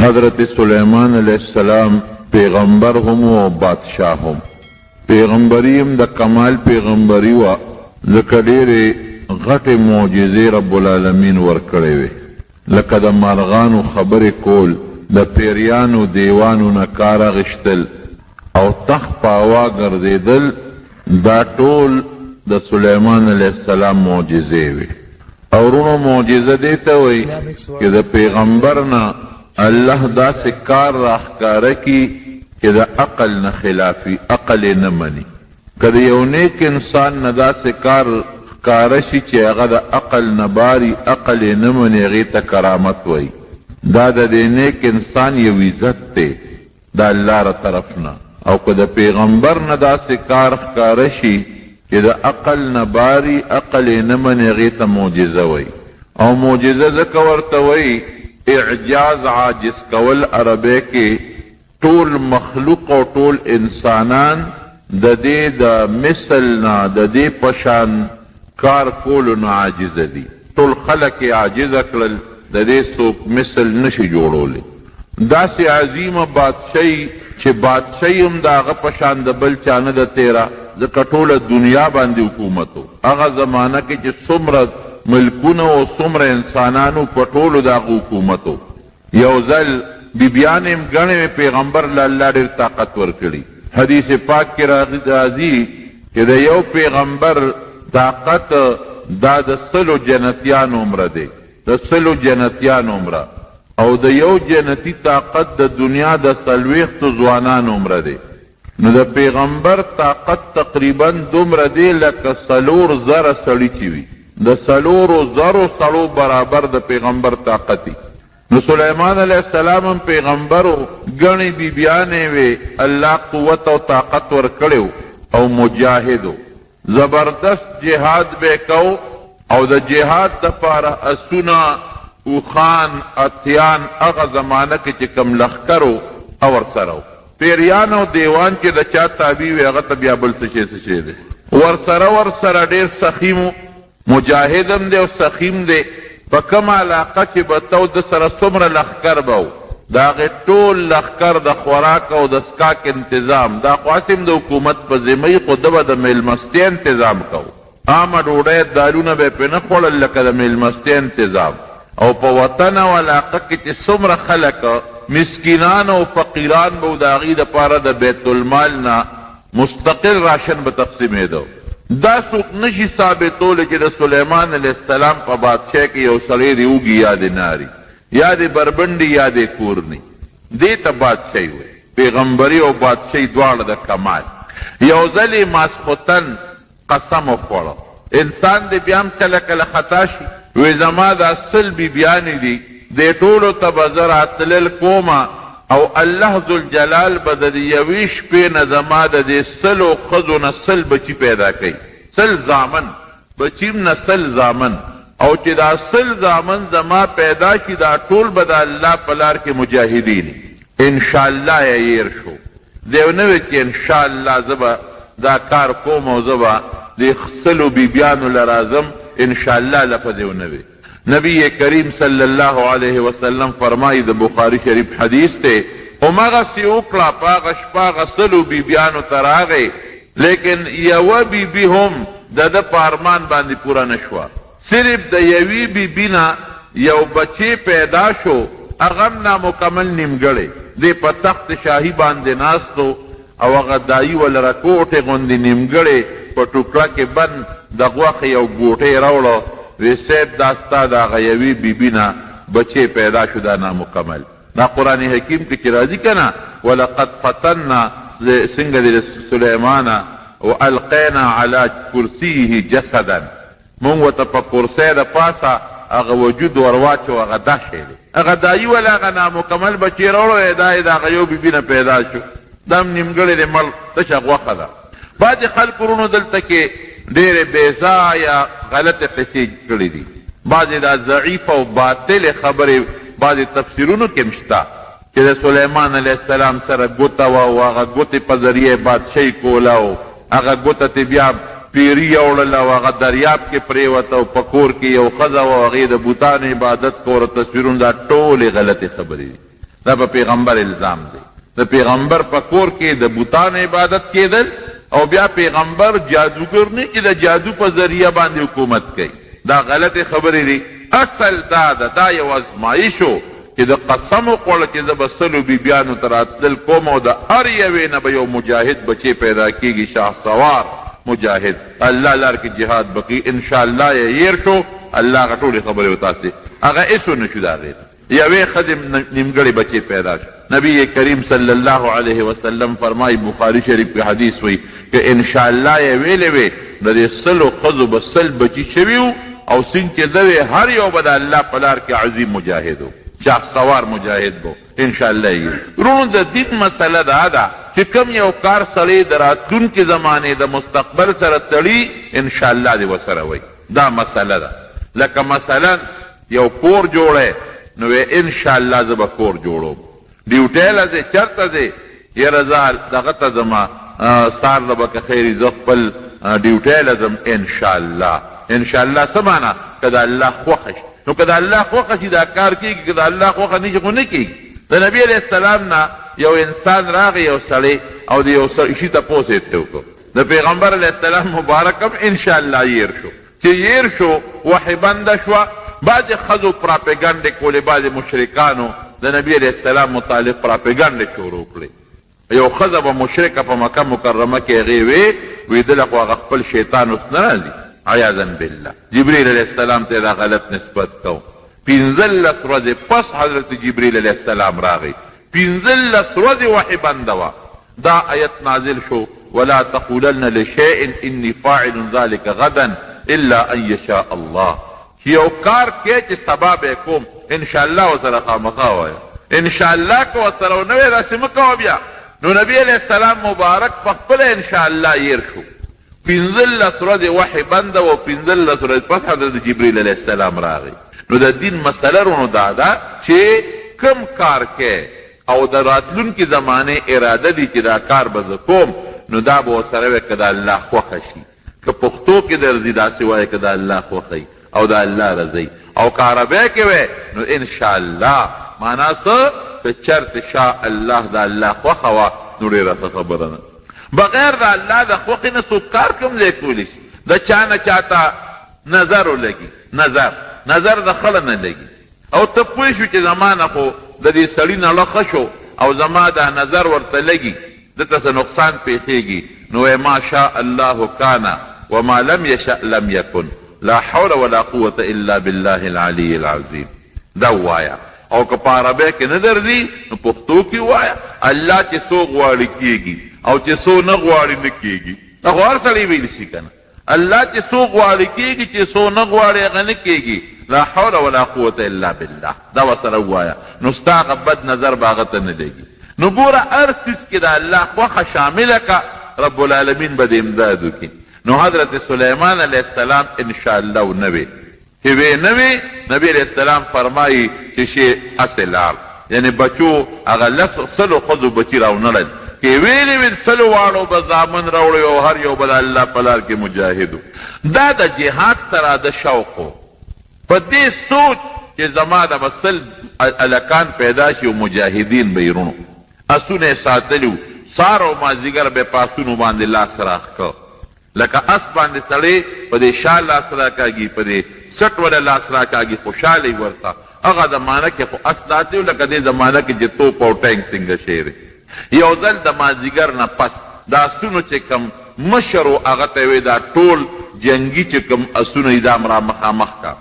حضرت سلیمان علیہ السلام پیغمبر هم و بادشاہ هم. پیغمبری هم د کمال پیغمبری و لکه ډېرې غټې معجزې رب العالمین ورکړې وې، لکه د مارغانو خبرې کول، د پیریانو دیوانو نه کار اخیستل او تخت په هوا ګرځېدل، دا ټول د سلیمان علیه السلام معجزې وې. او ورونو معجزه دې ته وایي چې د پیغمبر نه الله داسې کار راښکاره کي چې د عقل نه خلافي، عقل یې نه مني. که د یو نیک انسان نه داسې کار ښکاره شي چې هغه د عقل نه باري، عقل یې نه مني، هغې ته کرامت وایي. دا د دې نیک انسان یو عزت دی د الله ره طرف نه. او که د پیغمبر نه داسې کار ښکاره شي چې د عقل نه باري، عقل یې نه مني، هغې ته معجزه وایي. او معجزه ځکه ورته وایي اعجاز، عاجز کول. عربی کې ټول مخلوق او ټول انسانان د دې د مثل نه، د دې پشان کار کولو نه عاجزه دي. ټول خلق یې عاجزه کړل، د دې څوک مثل نشي جوړولی. داسې عظیمه بادشاهي چې بادشاهي هم د هغه پشان د بل چا نه ده تیره، ځکه ټوله دنیا باندې حکومت و. هغه زمانه کې چې څومره ملکونه او څومره انسانانو په ټولو د هغه حکومت و. یو ځل بیبیانې هم ګڼې پیغمبر له الله ډېر طاقت ورکړي. حدیث پاک کې راځي چې د یو پیغمبر طاقت دا د 100 جنتیانو عمره دی، د 100 جنتیانو عمره. او د یو جنتی طاقت د دنیا د 40 ځوانانو عمره دی. نو د پیغمبر طاقت تقریبا دومره دی لکه 4,000 سړي چې وي، د 4,000 سړو برابر د پیغمبر طاقت دی. نو سلیمان علیہ السلام هم پیغمبرو، ګڼې بیبیانې وې، الله قوت او طاقت ورکړی او مجاهدو. زبردست جهاد به کو او د جهاد دپاره اسونه، اوښان، اتیان، هغه زمانه کې چې کم لښکر و او ورسره و. پیریان او دیوان چې د چا تابع وي هغه ته بیا بل څه شی دی. ورسره ډېر سخیم و، مجاهد هم دی او سخیم دی. په کومه علاقه چې به ته د سره څومره لښکر به و، د هغې ټول لښکر د خوراک او د څښاک انتظام، دا خو هسې هم د حکومت په ذمه خو ده به د میلمستیا انتظام کو. عامه ډوډۍ دالونه به یې پرې نه خوړل لکه د میلمستیا انتظام. او په وطن او علاقه کې چې څومره خلک مسکینان او فقیران به د هغې دپاره د بیت المال نه مستقل راشن به تقسیمېده. دا څوک نشي ثابتولی چې د سلیمان علیه السلام په بادشاه کې یو سړی دی اوږي یا د ناري، یا د بربنډي یا د کورني. دې ته بادشاهي وایي. پیغمبري او بادشاهي دواړه د کمال. یو ځل یې ماسخوتن قسم وخوړه. انسان دی بیا هم کله کله خطا شي، وی زما دا 100 بیبیانې دي، دې ټولو ته به زه راتلل کومه او الله ذوالجلال به د یوې شپې نه زما د دې 100 ښځو نه 100 بچي پیدا کوي، 100 زامن، بچیم نه 100 زامن. او چې دا 100 زامن زما پیدا شي دا ټول به د الله په لار کې مجاهدین. انشاءالله یې هیر شو. دی نه وی چې انشاءالله زه به دا کار کوم او زه به د 100 بیبیانو له راځم، انشاءالله لفظ یې ونه وی. نبی کریم صلی الله علیه وسلم فرمایي، د بخاری شریف حدیث دی، همغسې وکړه، په هغه شپه هغه 100 بیبیانو ته راغی، لیکن یوه بیبي هم د ده په ارمان باندې پوره نه شوه. صرف د یوې بیبي نه یو بچی پیدا شو، هغه هم نامکمل نیمګړی دی، په تخت شاهي باندې ناستو او هغه دایي ولره کوټې غوندې نیمګړی په ټوکړه کې بند د غوښې یو ګوټی راوړه. وی صاحب دا ستا د هغه یوې بیبي نه بچی پیدا شو، دا نامکمل. دا قرآن حکیم کې چې راځي که نه، ولقد فتنا څنګه د سلیمانه والقینا علی کرسیه جسدا، مونږ ورته په کرسۍ د پاسه هغه وجود ورواچو، هغه دا شی دی. هغه دایي ولا هغه نامکمل بچی راوړی، دا یې د هغه یو بیبي نه پیدا شو، دا هم نیمګړی دی، مړ تشه غوښه ده. بعضې خلک ورونو دلته کې ډېرې بېځا یا غلطې قصې کړي دي. بعضې دا ضعیف او باطلې خبرې بعضې تفسیرونو کې هم شته چې د سلیمان علیه السلام سره ګوته وه او هغه ګوتې په ذریعه بادشاهي کوله او هغه ګوته ته بیا پیری اوړله او هغه دریاب کې پرېوته او په کور کې یو ښځه وه، هغې د بوتانو عبادت کوله. تصویرونه دا ټولې غلطې خبرې دي. دا په پیغمبر الزام دی. د پیغمبر په کور کې د بوتانو عبادت کېدل او بیا پیغمبر جادوګر نه چې د جادو په ذریعه باندې حکومت کوي. دا غلط خبرې دي. اصل دا یو ازمایش و چې د قسم وخوړه چې زه به سلو بیبیانو ته راتلل کوم او د هر یوې نه به یو مجاهد بچی پیدا کېږي، شاه سوار مجاهد، الله لار کې جهاد بقي انشاءالله. یې هیر شو، الله هغه ټولې خبرې وتاسې هغه هېڅ ونه شو. د هغې یوې ښځې نیمګړی بچی پیدا شو. نبی کریم صلی الله علیه وسلم فرمایي، بخاري شریف کې حدیث وی که انشاءالله یې ویلې وې د دې سلو ښځو به سل بچي شوي وو او سین چې ده هر یو به د الله په لار کې عظیم مجاهد و، شاه سوار مجاهد بو انشاءالله. یې رونو د دین مسله دا ده چې کوم یو کار سړی د راتلونکي زمانې د مستقبل سره تړي انشاءالله دې ورسره وی. دا مسله ده. لکه مثلا یو کور جوړی نو انشاءالله زه به کور جوړوم. ډیوټی له ځې چېرته ځې؟ یاره زه دغه ته ځمه سار له به که خیري زه خپل ډیوټی له ځم انشاءالله. انشاءالله څه معنا؟ که د الله خوښه شي. نو که د الله خوښه شي دا کار کېږي، که د الله خوښه نه شي خو نه کېږي. د نبي علیه السلام نه یو انسان راغی، یو سړی، او د یو شي تپوس یې ترې وکړو. د پیغمبر علیه السلام مبارک هم انشاءالله یېر شو. چې یېر شو وحی بنده شوه. بعضې ښځو پراپیګنډې کولې، بعضې مشرکانو د نبي علیه السلام متعلق پراپیګنډې شروع کړې. یو ښځه به مشرکه په مکه مکرمه کې هغې وی دله خو هغه خپل شیطان اوس نه راځي، عیاذا بالله. جبریل علیه السلام ته دا غلط نسبت کو. 15 ورځې پس حضرت جبریل علیه السلام راغی. 15 ورځې وحی بنده وه. دا آیت نازل شو، ولا تقولن لشیء انی فاعل ذلک غدا الا ان یشاء الله. چې یو کار کې چې سبا به کوم انشاءالله ورسره خامخا وایه. انشاءالله که ورسره ونه وی داسې مه کوه بیا. نو نبی علیه السلام مبارک په خپله انشاءالله یېر شو. 15 ورځې وحی بنده و، 15 ورځې پس حضرت جبریل علیه السلام راغی. نو د دین مسله رونو دا ده چې کم کار کې او د راتلونکي زمانې اراده دي چې دا کار به زه کوم، نو دا به ورسره وی که د الله خوښه شي. که پښتو کې درځي داسې وایي که د الله خوښه او د الله رضی، او که عربی کې وی نو انشاءالله معنا څه؟ که چرته شاء الله د الله خوښه وه نو ډېره ښه خبره ده. بغیر د الله د خوښې نه څوک کار کوم ځای کولی شي. د چا نه چاته نظر ولګي، نظر د خله نه لګي، او ته پوه شو چې زما نه خو د دې سړي نړه ښه شو او زما دا نظر ورته لګي، دته څه نقصان پیښیږي، نو ما شاء الله کان وما لم یشأ لم یکن لا حول ولا قوة الا بالله العلی العظیم. دا وایا. او که په عربی کې نه درځي نو پښتو کې وایا. الله چې څو غواړي کېږي او چې څو نه غواړي نه کېږي. دا خو هر سړی ویلی شي که نه. الله چې څو غواړي کېږي، چې څو نه غواړي هغه نه کېږي. لا حول ولا قوة الا بالله. دا ورسره ووایه. نو ستا هغه بد نظر به هغه ته نه لګي. نو ګوره هر څیز کې د الله خوښه شامله که رب العالمین به د امداد وکړي. نو حضرت سلیمان علیه السلام انشاءالله و نه وی. چې وی نه وی، نبی علیه السلام فرمایي چې شی هسې لاړ. یعنې بچو هغه سلو ښځو بچي راونړل. که ویلې وي سلو واړو به زامن راوړی او هر یو به د الله په لار کې مجاهد و. دا د جهاد سره د شوق و. په دې سوچ چې زما د به سل هلکان پیدا شي او مجاهدین به یې رونو. اسونه یې ساتلي وو. سار او مازدیګر به یې په اسونو باندې لاس راښکه. لکه اس باندې سړی په دې شا لاس راکاږي، په دې سټ وله لاس راکاږي، خوشحالی ورته. هغه زمانه کې خو اس داسې و لکه دې زمانه کې چې توپ او ټینک څنګه شی دی. یو ځل د مازدیګر نه پس دا اسونو چې کم مشر و هغه ته یې دا ټول جنګي چې کم اسونه یې دا را مخامخ کا.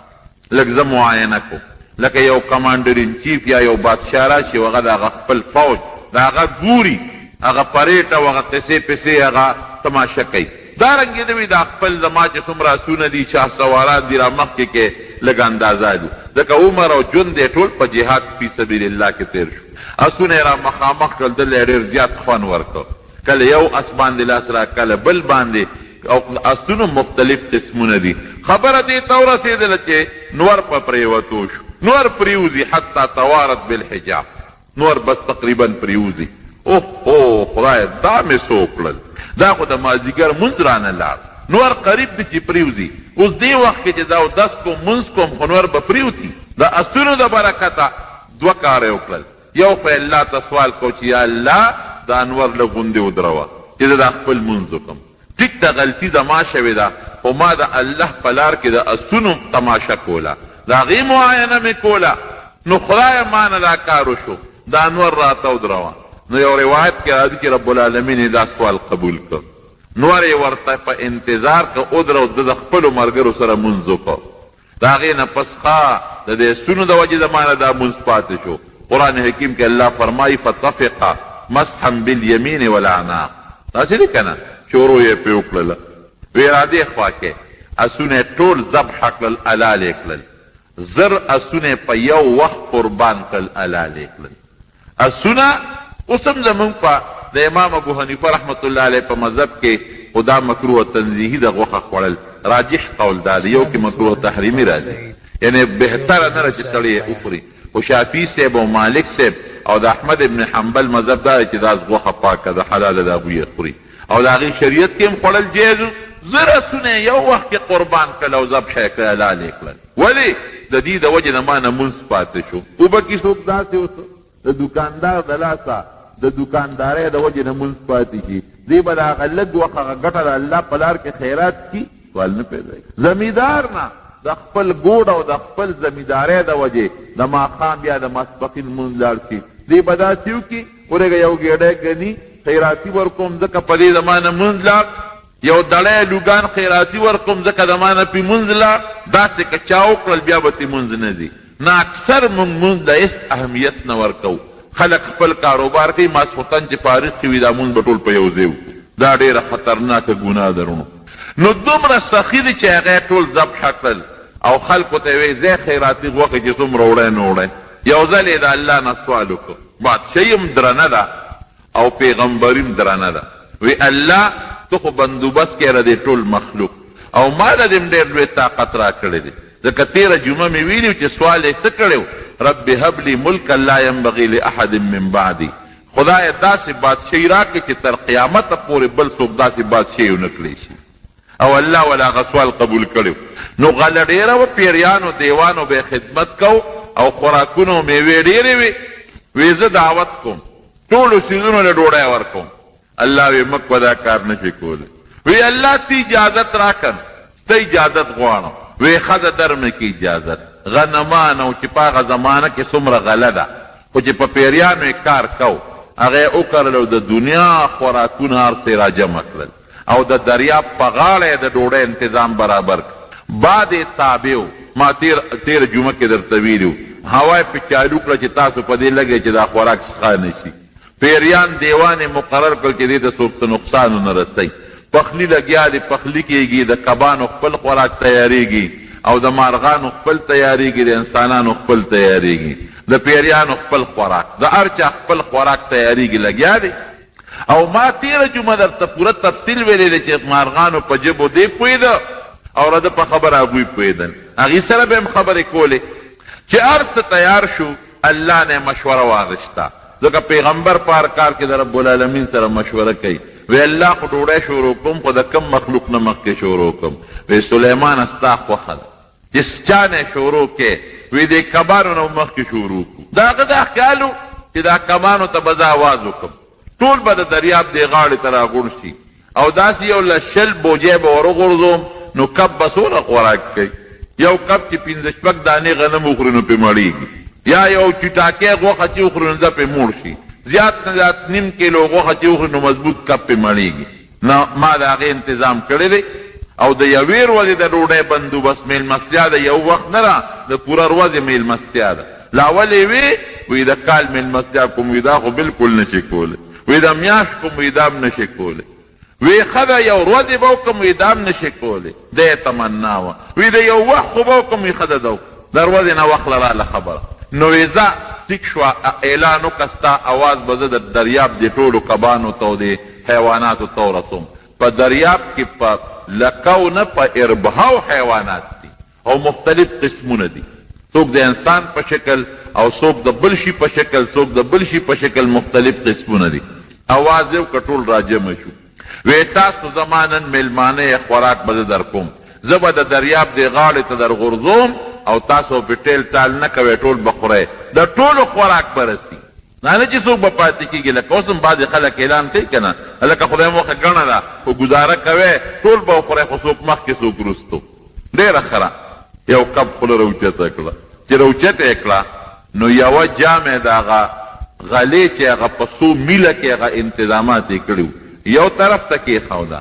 لږ زه معاینه کو لکه یو کمانډر ان چیف یا یو بادشاه راشي هغه د هغه خپل فوج د هغه ګوري، هغه پریټ او هغه قصې پسې هغه تماشه کوي. دارنګې د وي دا خپل زما چې څومره اسونه دي شاه سواران دي را مخکې کې لږ اندازه دي. ځکه عمر او ژوند یې ټول په جهاد فی سبیل الله کې تیر شو. اسونه یې را مخامخ کړل، دله یې ډېر زیات خوند ورکړ. کله یو اس باندې لاس را کله بل باندې، او اسونو مختلف قسمونه دي. خبره دې ته ورسېدله چې نور په پرېوتو شو. نور پریوزي حتی توارت بالحجاب. نور بس تقریبا پریوزي. اوه خدای دا مې څه وکړل. دا خو د مازدیګر مونځ رانه لاړ. نور قریب دی چې پریوزي. اوس دې وخت کې چې دا اودس کوم مونځ کوم خو نور به پریوتي. د اسونو د برکته دوه کاره وکړل. یو خو الله ته سوال کو چې یا الله د انور له غوندې ودروه چې زه دا خپل مونځ وکړم. ټیک ته غلطي زما شوې ده خو ما د الله په لار کې د اسونو تماشه کوله، د هغې معاینه مې کوله، نو خدایه ما نه دا کار وشو، د انور راته ودروه. نو یو روایت کې راځي چې رب العالمین یې دا سوال قبول کړ. نور یې ورته په انتظار که ودره او د خپلو ملګرو سره مونځ وکړ. د هغې نه پس ښه د دې سونو د وجې زما نه دا مونځ پاتې شو. قرآن حکیم کې الله فرمایي فتفقا مسحا بالیمین والاعناق. داسې دی که نه شروع یې پرې وکړله، وی را دې خوا کې اسونه ټول ذبح کړل، حلال یې کړل. زر اسونه په یو وخت قربان کړل، حلال یې کړل. اسونه اوس هم زمونږ په د امام ابو حنیفه رحمت الله علیه په مذهب کې خو دا مکروه تنزیهي د غوښه خوړل راجح قول دا دی، یو کې مکروه تحریمي راځي، یعنی بهتره نه ده چې سړی یې وخوري. خو شافعي صاحب او مالک صاحب او د احمد ابن حنبل مذهب دا دی چې دا غوښه پاکه ده، حلاله ده، هغوی یې خوري. او د هغې شریعت کې هم خوړل جایز و. زر اسونه یو وخت کې قربان کړل او ذبح یې کړل، حلال یې کړل. ولې؟ د دې د وجې نه ما نه مونځ پاتې شو. اوبه کې څوک داسې اوسه د دوکاندار د لاسه د دوکاندارۍ د وجې نه مونځ پاتې شي، دی به د هغه لږ وخت هغه ګټه د الله په لار کې خیرات کړي، سوال نه پیدا کړي. زمیندار نه د خپل ګوډ او د خپل زمیندارۍ د وجې د ماښام یا د ماسپښین مونځ لاړ شي، دی به داسې وکړي ورېږه یو ګېډی ګني خیراتي ورکوم ځکه په دې زما نه مونځ لاړ، یو دړی لوګان خیراتي ورکوم ځکه زما نه پې مونځ لاړ. داسې که چا وکړل بیا به تې مونځ نه ځي. نه اکثر مونږ مونځ له هېڅ اهمیت نه ورکوو. خلک خپل کاروبار کوي، ماسخوتن چې فارغ کې وي دا مونځ به ټول په یو ځای وکړو. دا ډېره خطرناکه ګناه درونو. نو دومره سخي دي چې هغه ټول ذبح کړل او خلکو ته یې وایي ځای خیراتي غوښې چې څومره وړی نه وړی. یو ځل یې د الله نه سوال وکړو، بادشاهي هم درنه ده او پیغمبري هم درنه ده. وی الله ته خو بندوبست کړی دی ټول مخلوق او ما له دې ډېر لوی طاقت را کړی دی. ځکه تېره جمعه مې ویلي چې سوال یې څه کړی و؟ رب هب لی ملکا لا ینبغي لاحد من بعدي. خدای داسې بادشاهي راکړي چې تر قیامته پورې بل څوک داسې بادشاهي ونه کړی شي. او الله ولا هغه سوال قبول کړی. نو غله ډېره وه، پیریانو دیوانو به یې خدمت کو او خوراکونو میوې ډېرې وې. وی زه دعوت کوم، ټولو څیزونو له ډوډۍ ورکوم. الله وی مک به دا کار نشي کولی. وی الله تی اجازت راکړ، ستا اجازت غواړم. وی ښځه در مې کې اجازت. غنمان او چې په هغه زمانه کې څومره غله ده خو چې په پیریانو یې کار کو، هغه یې وکرل او د دنیا خوراکونه هر څه یې راجمع کړل او د دریاب په غاړه یې د ډوډۍ تنظام برابر کړ. باد یې تابع و، ما تېره جمعه کې درته ویلي و، هوا یې پې چالو کړه چې تاسو په دې لګئ چې دا خوراک څښا نه شي. پیریان دیوان یې مقرر کړل چې دې ته څوک څه نقصان ونه رسوي. پخلي لګیا دی، پخلي کېږي، د کبانو خپل خوراک تیارېږي او د مارغانو خپل تیارېږي، د انسانانو خپل تیارېږي، د پیریانو خپل خوراک، د هر چا خپل خوراک تیارېږي، لګیا دی. او ما تېره جمعه درته پوره تفصیل ویلی دی چې مارغانو په ژبو دی پوهېده او رده په خبره هغوی پوهېدل. هغې سره به هم خبرې کولې چې هر څه تیار شو، الله نه مشوره واغېسته. ځکه پیغمبر په هر کار کې د رب العالمین سره مشوره کوي. وی الله خو ډوډۍ شروع کوم خو د کم مخلوق نه مخکې شروع کوم. وی سلیمان ستا خوښه ده چې چا نه شروع کې، وی د کبانو نه مخکې شروع کړو. د هغه دا خیال و چې دا کبانو ته به زه آواز وکړم، ټول به د دریاب دې غاړې ته راغونډ شي او داسې یو له 20 بوجۍ به ورغورځوم. نو کب به څومره خوراک کوي؟ یو کب چې 5-6 دانې غنم وخوري نو پې مړېږي، یا یو چټاکی غوښه چې وخوري نو ده پې موړ شي، زیات نه زیات 1/2 کیلو غوښه چې وخوري نو مضبوط کب پې مړېږي. نو ما د هغې انتظام کړی دی او د یوې ورځې د ډوډۍ بندوبست میلمستیا د یو وخت نه ده، د پوره ورځې میلمستیا ده. لا ولې وی د کال میلمستیا کوم؟ وی دا خو بلکل نشي کولی. وی د میاشت کوم؟ وی دا هم نشي کولی. وی ښه یو ورځې به وکړم؟ وی دا هم نشي کولی. د یې تمنا وه. وی د یو وخت خو به وکړم؟ وی ښه ده ده د ورځې نه وخت لراله خبره. نو وی ځه ټیک شوه، اعلان وکړه ستا اواز به زه د دریاب د ټولو کبانو ته او د حیواناتو ته ورسوم. په دریاب کې په لکو نه په اربهاو حیوانات دي او مختلف قسمونه دي، څوک د انسان په شکل او څوک د بل شي په شکل، څوک د بل شي په شکل، مختلف قسمونه دي. اواز یې وکړه ټول راجمع شو. وی تاسو زما نن میلمانه خوراک به زه در کوم، زه به د دریاب دې غاړې ته در غورځوم او تاسو په ټیل ټال نه کوئ، ټول به خورئ، د ټولو خوراک به رسي. نه چې څوک به پاتې کېږي. لکه اوس هم بعضې خلک اعلان کوي که نه، لکه خدای موخه ګڼه ده خو ګزاره کوی ټول به وخورئ خو څوک مخکې څوک وروستو. ډېره ښه یو کب خوله راوچته کړه. چې راوچته یې کړه نو یوه جامې د هغه غلې چې هغه په څو میله کې هغه انتظامات یې کړي وو یو طرف ته کېښوده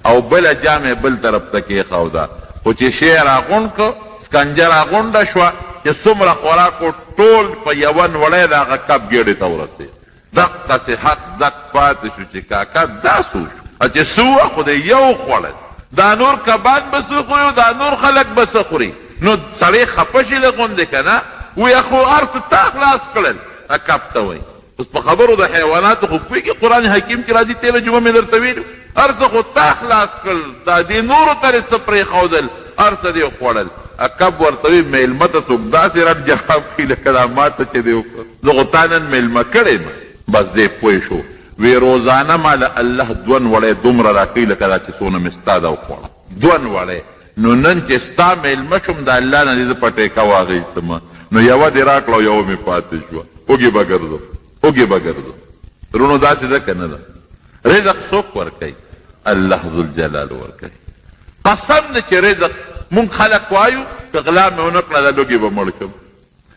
او بله جامې بل طرف ته کېښوده. خو چې شی راغونډ کړ سکنجه راغونډه شوه چې څومره خوراک و ټول په یوه نوړی د هغه کب ګېډې ته ورسېد. دقسې حق دق پاتې شو چې کاکا دا څه وشو چې څه وه خو د یو خوړل. دا نور کبان به څه خوري او دا نور خلک به څه خوري. نو سړی خفه شي له غوندې که نه وی خو هر څه تا خلاص کړل کب ته وایي. اوس په خبرو د حیواناتو خو پوهېږي قرآن حکیم کې راځي تېره جمعه مې درته ویلي هر څه خو تا خلاص کړل دا دې نورو ته یې څه پرېښودل هر څه دې خوړل. کب ورته وي میلمه ته څوک داسې رټ جواب کړي لکه دا ما ته چې دې وکړه زه خو تا نن میلمه کړی یم. بس دې پوه شو وی روزانه ماله الله دوه وړی دومره راکوي لکه دا چې څونه مې ستا ده وخوړه دوه وړی. نو نن چې ستا میلمه شوم د الله نه دې زه په ټیکه واخیستم نو یوه دې راکړه او یوه مې پاتې شوه. اوږې به ګرځم اوږې به ګرځم. رونو داسې ده که نه ده؟ رزق څوک ورکوي؟ الله ذوالجلال ورکوي. قسم دی چې رزق مونږ خلک وایو که غلا مې ونه کړه د لوږې به مړ کړم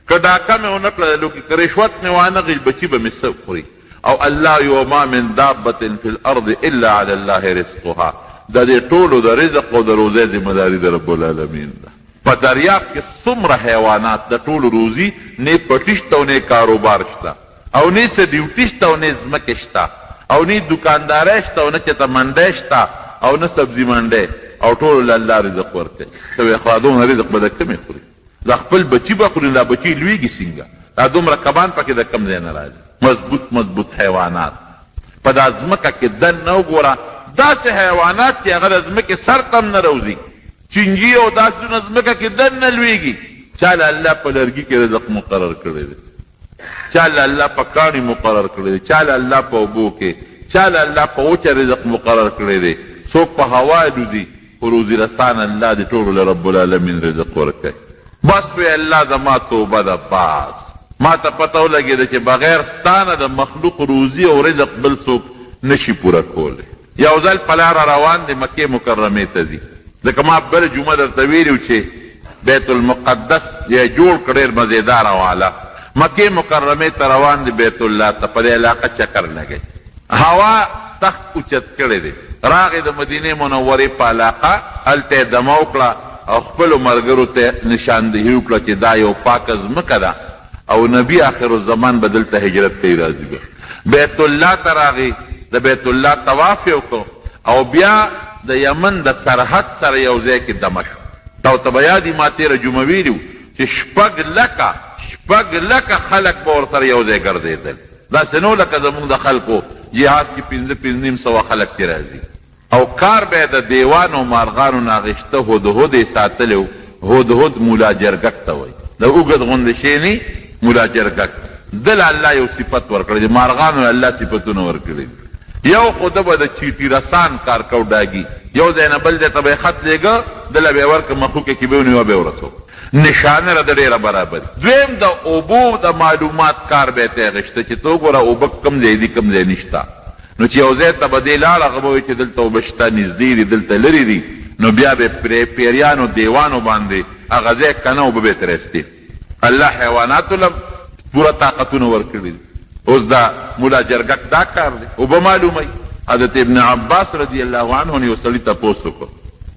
که ډاکه مې ونه کړه د لوږې که رشوت مې وانه غي بچي به مې څه خوري. او الله یو ما من دابة فی الارض الا علی الله رزقها. د دې ټولو د رزق او د روزۍ ذمهداري د رب العالمین ده. په دریاب کې څومره حیوانات د ټولو روزي نه پټي شته او نه کاروبار شته او نه څه ډیوټي شته او نه ځمکې شته او نه دوکاندارۍ شته او نه چېرته منډۍ شته او نه سبزي منډۍ او ټولو له الله رزق ورکوي. ته وایې خو دومره رزق به د کمې خوري؟ دا خپل بچي به خوري دا بچي لویږي څنګه؟ دا دومره کبان پکې د کم ځای نه راځي. مضبوط مضبوط حیوانات په دا ځمکه کې دننه وګوره داسې حیوانات چې هغه د ځمکې سر ته هم نه روځي چینجي او داسې ځمکه کې دننه لویږي. چا له الله په لرګي کې رزق مقرر کړی دی چا له الله په کاڼي مقرر کړی دی چا له الله په اوبو کې چا له الله په وچه رزق مقرر کړی دی. څوک په هوا لوځي خو روزي رسان الله دې ټولو له رب العالمین رزق ورکوي. بس وی الله زما توبه ده بس ما ته پته ولګېده چې بغیر ستانه د مخلوق روزي او رزق بل څوک نشي پوره کولی. یو ځل په لاره روان دی مکې مکرمې ته ځي. ځکه ما بله جمعه درته ویلي و چې بیت المقدس یې جوړ کړ ډېر مزېداره واله. مکې مکرمې ته روان دی بیت الله ته په دې علاقه چکر لګی. هوا تخت اوچت کړی دی. راغی د مدینې منورې په علاقه هلته یې دمه وکړه او خپلو ملګرو ته نشاندهي وکړه چې دا یو پاکه ځمکه ده او نبی آخر الزمان به دلته هجرت کوي راځي به. بیت الله ته راغی د بیت الله طواف یې وکړو او بیا د یمن د سرحد سره یو ځای کې دمه شو. تا ته به یاد ما تېره جمعه ویلي وو چې شپږ لکه خلک به ورسره یو ځای ګرځېدل. داسې نو لکه زمونږ د خلکو جهاز کې 5-5.5 خلک چې راځي او کار به د دیوانو مارغانو نه اخیسته هدهد یې ساتلی و. هدهد مولا جرګک ته وایي د اوږد غوندې شی نه مولا جرګک. دل الله یو صفت ورکړی دی مارغانو الله صفتونه ورکړي. یو خو ده به د چیټي رسان کار کو ډاګي یو ځای نه بل ځای ته به یې خط لېږه دله به یې ورکړه مخوکې کې به ونیوه به یې ورسو نشانه را د ډېره برابري. دویم د اوبو د معلومات کار به یې ته اخیسته چې ته وګوره اوبه کم ځای دي کم ځای نشته. نو چې یو ځای ته به دې لاړ هغه به وایي چې دلته اوبه شته نږدې دي دلته لرې دي. نو بیا به پیریانو دیوانو باندې هغه ځای کنه اوبه به یې ترېستې. الله حیواناتو له پوره طاقتونه ورکړي دي. اوس دا مولا جرګک دا کار دی اوبه معلوموي. حضرت ابن عباس رضی الله عنه یو سړي تپوس وکړ.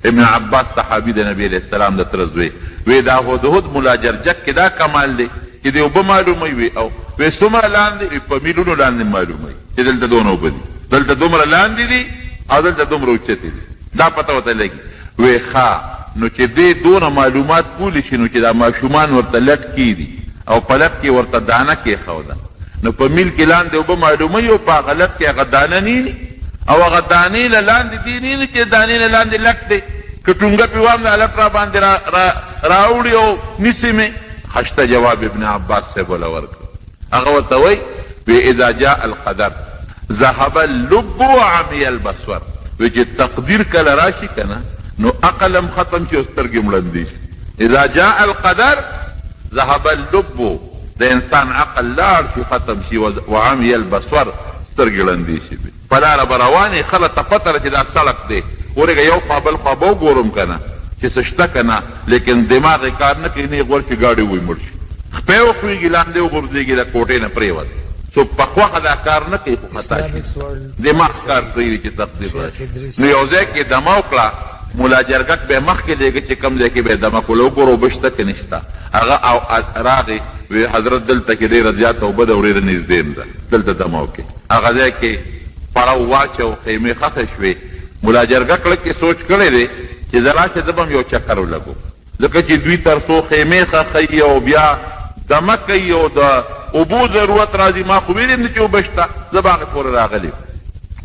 ابن عباس صحابي د نبی علیه السلام د تره زوی وی دا هدهد مولا جرجک کې دا کمال دی چې دی اوبه معلوموي. وی او وی څومره لاندې په میلونو لاندې معلوموي چې دلته دونه اوبه دي دلته دومره لاندې دي او دلته دومره اوچتې دي دا پته ورته لګي. وی ښه نو چې دې دونه معلومات کولی شي نو چې دا ماشومان ورته لټ کېدي او په لټ کې ورته دانه کېښوده نو په میل کې لاندې اوبه معلوموي او په هغه لټ کې هغه دانه نه او هغه دانې له لاندې دي نه چې دانې له لاندې لټ دی که ټونګه پې وام د هلک را باندې راوړي او نیسي مې. خشته جواب ابن عباس صاحب وله ورکړ. هغه ورته وایي وی اذا جاء القدر ذهب اللب وعمي البصر. وی چې تقدیر کله راشي که نه نو عقل هم ختم شي او سترګې مړندې شي. اذا جاء القدر ذهب اللب د انسان عقل لاړ شي ختم شي وعمي البصر سترګې ړندې شي په لاره به روانې خله ته پته ده چې دا سړک دی ورېږه یو خوا بل خوا به وګورم که نه چې څه شته که نه لیکن دماغ یې کار نه کوي نه یې غوړ چې ګاډي ووایي مړ شي خپې وخوېږي لاندې وغورځېږي د کوټې نه پرېوت څوک په خوښه دا کار نه کوي خو خطا شي دماغ کار پرېږدي چې تقدیر راشي نو یو ځای کې دمه وکړه ملا جرګک به مخکې لېږه چې کوم ځای کې به یې دمه کړو وګورو اوبه شته که نشته هغه راغی وی حضرت دلته کې ډېره زیاته اوبه ده او ډېره نږدې ده دلته دمه وکړې هغه ځای کې پړاو واچو خیمې ښخې شوې ملا جرګک لږ کې سوچ کړی دی چې زه راشه زه به هم یو چکر ولګو ځکه چې دوی تر څو خیمې ښخوي او بیا دمه کوي او د اوبو ضرورت راځي ما خو ویلې نه چې اوبه شته زه به هغې پورې راغلی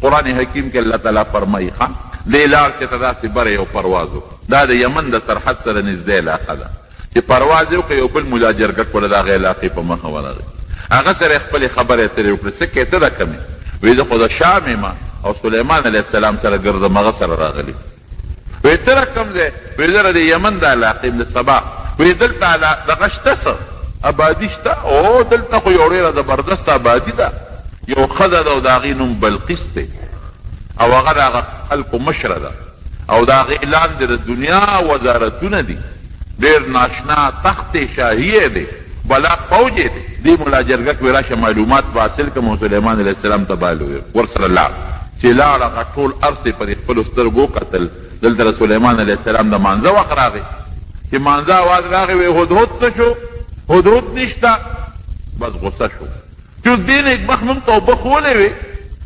قرآن حکیم کې الله تعالی فرمایي ښه دې لار چې ته داسې بره یو پرواز وکړو دا د یمن د سرحد سره نږدې علاقه ده چې پرواز یې وکړه یو بل ملا جرګک ورته د هغې علاقې په مخه ورغی هغه سره یې خپلې خبرې اترې وکړې څه کې ته ده کمې وایي زه خو د شام یم او سلیمان علیه السلام سره ګرځم هغه سره راغلی وایي ته را کوم ځای وایي زه د یمن د علاقې یم د سبا وایي دلته دغه شته څه آبادي شته او دلته خو یو ډېره زبردست آبادي ده یو ښځه ده او د هغې نوم بلقیس دی او هغه د هغه خلکو مشره ده او د هغې لاندې د دنیا وزارتونه دي ډېر ناشنا تخت شاهي دی بلا فوج دی دې ملا جرګک وی راشه معلومات به حاصل کړم او سلیمان علیه السلام ته بالو ورسره لاړ چې لاړ هغه ټول ارض یې پر خپلو سترګو وکتل دلته د سلیمان علیه السلام د مانځه وخت راغی چې مانځه اواز راغی وی هدهد څه شو هدهد نشته بس غصه شو چې دې نېکبخت موږ ته اوبه ښولې وې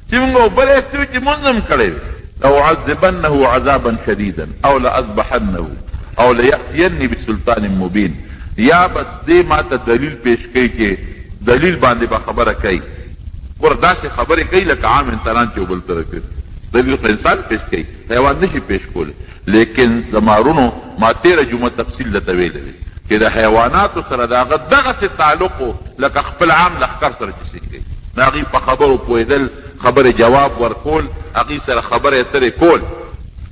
چې موږ اوبه رایستې وې چې مونځ هم کړی وې لأعذبنه عذابا شديدا او لأذبحنه او ليأتيني بسلطان مبين یا به دې ما ته دلیل پیش کوي چې دلیل باندې به خبره کوي ګوره داسې خبرې کوي لکه عام انسانان چې بل سره کوي دلیل خو انسان پیش کوي حیوان نشي پیش کولی لیکن زمارونو ما تېره جمعه تفصیل درته ویلی دی چې د حیواناتو سره د هغه دغسې تعلق و لکه خپل عام لښکر سره چې څه کوي د هغې په خبرو پوهېدل خبرې جواب ورکول هغې سره خبرې اترې کول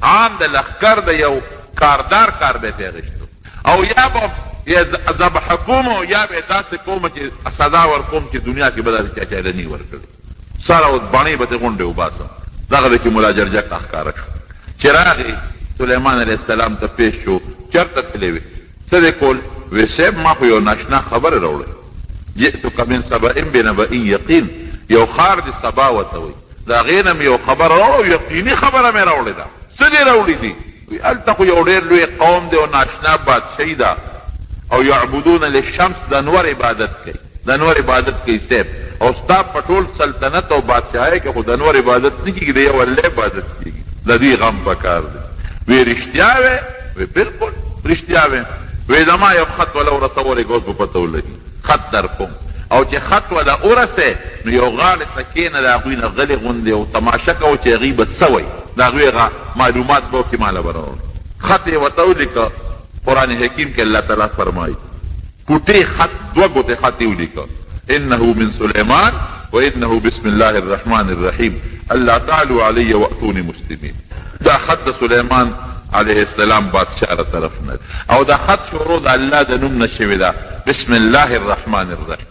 عام د لښکر د یو کاردار کار به یې اخېستو او یا به ذبح کوم او یا به داسې کوم چې سزا ورکوم چې دنیا کې به داسې چا چاله نی ورکړي سره او بڼې به ترې غونډې وباسم دغه دی چې ملا جرجک ښکاره شو چې راغی سلیمان علیه السلام ته پیش شو چېرته تللی وې څه دې کول وی صاحب ما خو یو ناشنا خبرې راوړی جئتک من سبأ بنبأ یقین یو ښار د سبا ورته وایي د هغې نه مې یو خبره راوړو یقیني خبره مې راوړې ده څه دې راوړي دي وی هلته خو یو ډېر لوی قوم دی او ناشنا بادشاهي ده او یعبدون للشمس د انور عبادت کوي د انور عبادت کوي صاحب او ستا په ټول سلطنت او بادشاهۍ کې خو د انور عبادت نه کېږي د یو الله عبادت کېږي د دې غم پکار دی وی رښتیا وې وی بلکل رښتیا وې وی زما یو خط وله ورسولې اوس به پته ولګي خط در کوم او چې خط وله ورسې نو یو غاړې ته کښېنه د هغوی نه غلې غوندې او تماشه کوو چې هغوی به څه وایي د هغوی معلومات به وکړي ماله به راوړو خط یې ورته ولیکه قرآن حکیم کې الله تعالی فرمایي پوټې خط دوه ګوتې خط یې ولیکه انه من سلیمان و انه بسم الله الرحمن الرحیم الله تعالی علی واتونی مسلمین دا خط د سلیمان علیه السلام بادشاه را طرف نه او دا خط شروع د الله د نوم نه شوې ده بسم الله الرحمن الرحیم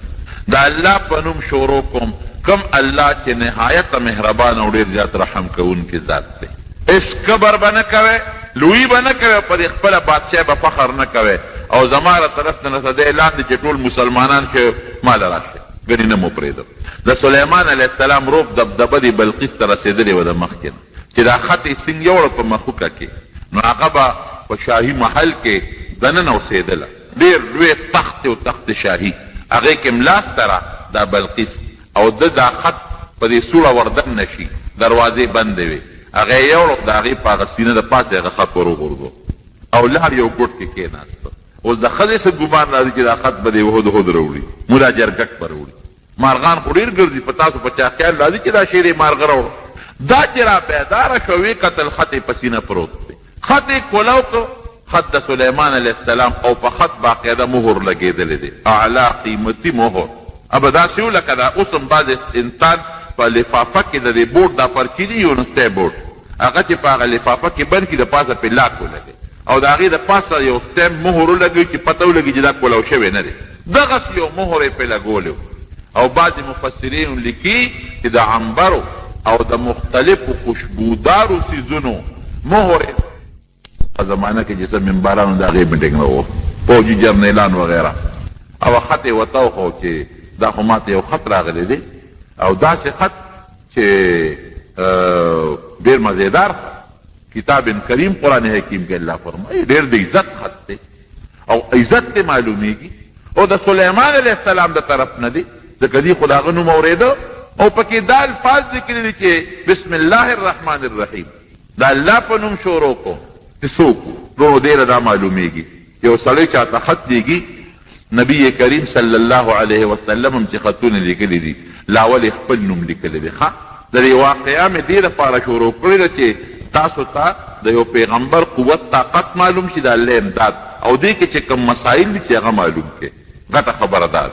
د الله په نوم شروع کوم کم الله چې نهایت مهربان او ډېر زیات رحم کوونکی ذات دی هېڅ کبر به نه کوې لویی به نه کوې پر خپله بادشاه به فخر نه کوې او زما له طرف نه دی اعلان دی چې ټول مسلمانان چې ماله راشئ ګنې نه مو پرېږدم د سلیمان علیه السلام روب دبدبه د بلقیس ته رسېدلې وه د مخکې نه چې دا خط یې سینګ یوړه په مخوکه کې نو هغه به په شاهي محل کې دننه اوسېدله ډېر لوی تخت او تخت شاهي هغې کې ملاسته را دا بلقیس او دا خط په دې سوړه وردن نه شي دروازې بندې وې هغه یې یوړو د هغې په هغه سینه د پاسه هغه خط ور وغورځو او لاړ یو ګوټ کې کېناسته اوس د ښځې څه ګمان راځي چې دا خط به دې هدهد راوړي ملا جرګک به راوړي مارغان خو ډېر ګرځي په تاسو په چا خیال راځي چې دا شعر یې مارغه راوړو دا چې را بیداره شو ویې کتل خط یې په سینه پروت دی خط یې کولو کړ خط د سلیمان علیه السلام او په خط باقاعده مهر لګېدلی دی اعلی قیمتي مهر ابه داسې و لکه دا اوس هم بعض انسان په لفافه کې د دې بورډ دا پرچیني یو نستی بورډ هغه چې په هغه لفافه کې بند کړي د پاسه پې لاک ولګوي او د هغې د پاسه یو سټیم مهر ولګوي چې پته ولګي چې دا کولو شوی نه دی دغس یو مهر یې پې لګولی او بعضې مفسرین لیکي چې د عنبرو او د مختلفو خوشبودارو څیزونو مهر په زمانه کې چې څه منبرانو د هغې میټینګ نه و فوجي جرنیلان وغیره او خط یې ورته وښو چې دا خو ماته یو خط راغلی دی او داسې خط چې ډېر مزیدار کتاب کریم قرآن حکیم کې الله فرمایي ډېر د عزت خط دی او عزت ته معلومیږي او د سلیمان علیه السلام د طرف نه دی ځکه دې خو د هغه نوم اورېده او پکې دا الفاظ ذکر دي چې بسم الله الرحمن الرحیم د الله په نوم شروع کوم چې څوک نو ډېره دا معلومیږي یو سړی چاته خط لیږي نبی کریم صلی الله علیه وسلم هم چې خطونه لیکلي دي لا ولې خپل نوم لیکلی دی ښه د دې واقعه مې دې دپاره شروع کړې ده چې تاسو ته د یو پیغمبر قوت طاقت معلوم شي د الله امداد او دې کې چې کوم مسایل دي چې هغه معلوم کړي غټه خبره ده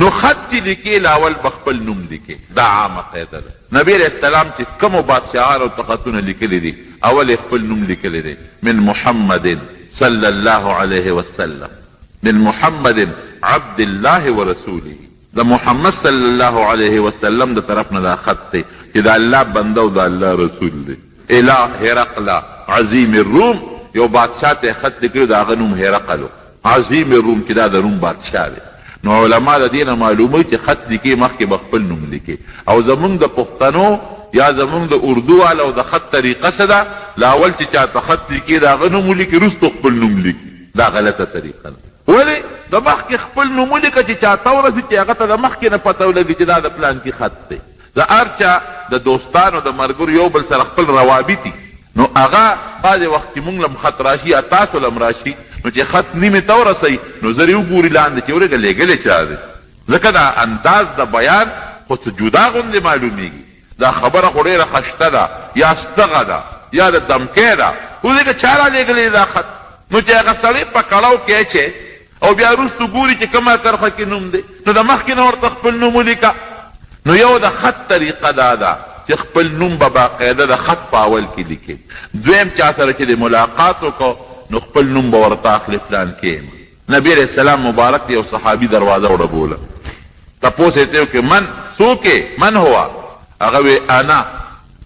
نو خط چې لیکي لاول به خپل نوم لیکي دا عامه قاعده ده نبی علیه السلام چې کومو بادشاهانو ته خطونه لیکلي دي اول یې خپل نوم لیکلی دی من محمد صلی الله علیه وسلم من محمد عبد الله ورسوله د محمد صلی الله علیه وسلم د طرف نه دا خط دی چې د الله بنده او د الله رسول دی اله هرقل عظیم الروم یو بادشاه ته خط لیکلو د هغه نوم هرقل عظیم الروم چې دا د روم بادشاه دی نو علما د دې نه معلوموي چې خط لیکي مخکې به خپل نوم لیکي او زمونږ د پښتنو یا زمونږ د اردو والا او د خط طریقه څه ده لاول چې چاته خط لیکي د هغه نوم ولیکي وروسته خپل نوم لیکي دا غلطه طریقه ده ولې د مخکې خپل نوم ولیکه چې چاته ورسي چې هغه ته د مخکې نه پته ولګي چې دا د پلان کې خط دی د هر چا د دوستانو د ملګرو یو بل سره خپل روابط دي نو هغه بعضې وخت کې مونږ لم خط راشي یا تاسو لم راشي نو چې خط نیمې ته ورسوي نو زر یې وګوري لاندې چې ورېږه لیږلی چا دی ځکه دا انداز د بیان خو څه جدا غوندې معلومیږي دا خبره خو ډېره خشته ده یا ستغه ده یا د دمکۍ ده ورېږه چا را لیږلی دا خط نو چې هغه سړی په کړاو کې اچي او بیا وروستو ګوري چې کومه طرفه کې نوم دی نو د مخکې نه ورته خپل نوم ولیکه نو یو د خط طریقه دا ده چې خپل نوم به باقاعده د خط په اول کې لیکي دویم چا سره چې د ملاقات وکړو نو خپل نوم به ورته اخلي فلان کې نبی علیه السلام مبارک یو صحابي دروازه وډبوله تپوس یې ته وکړي من څوک من هو هغه وی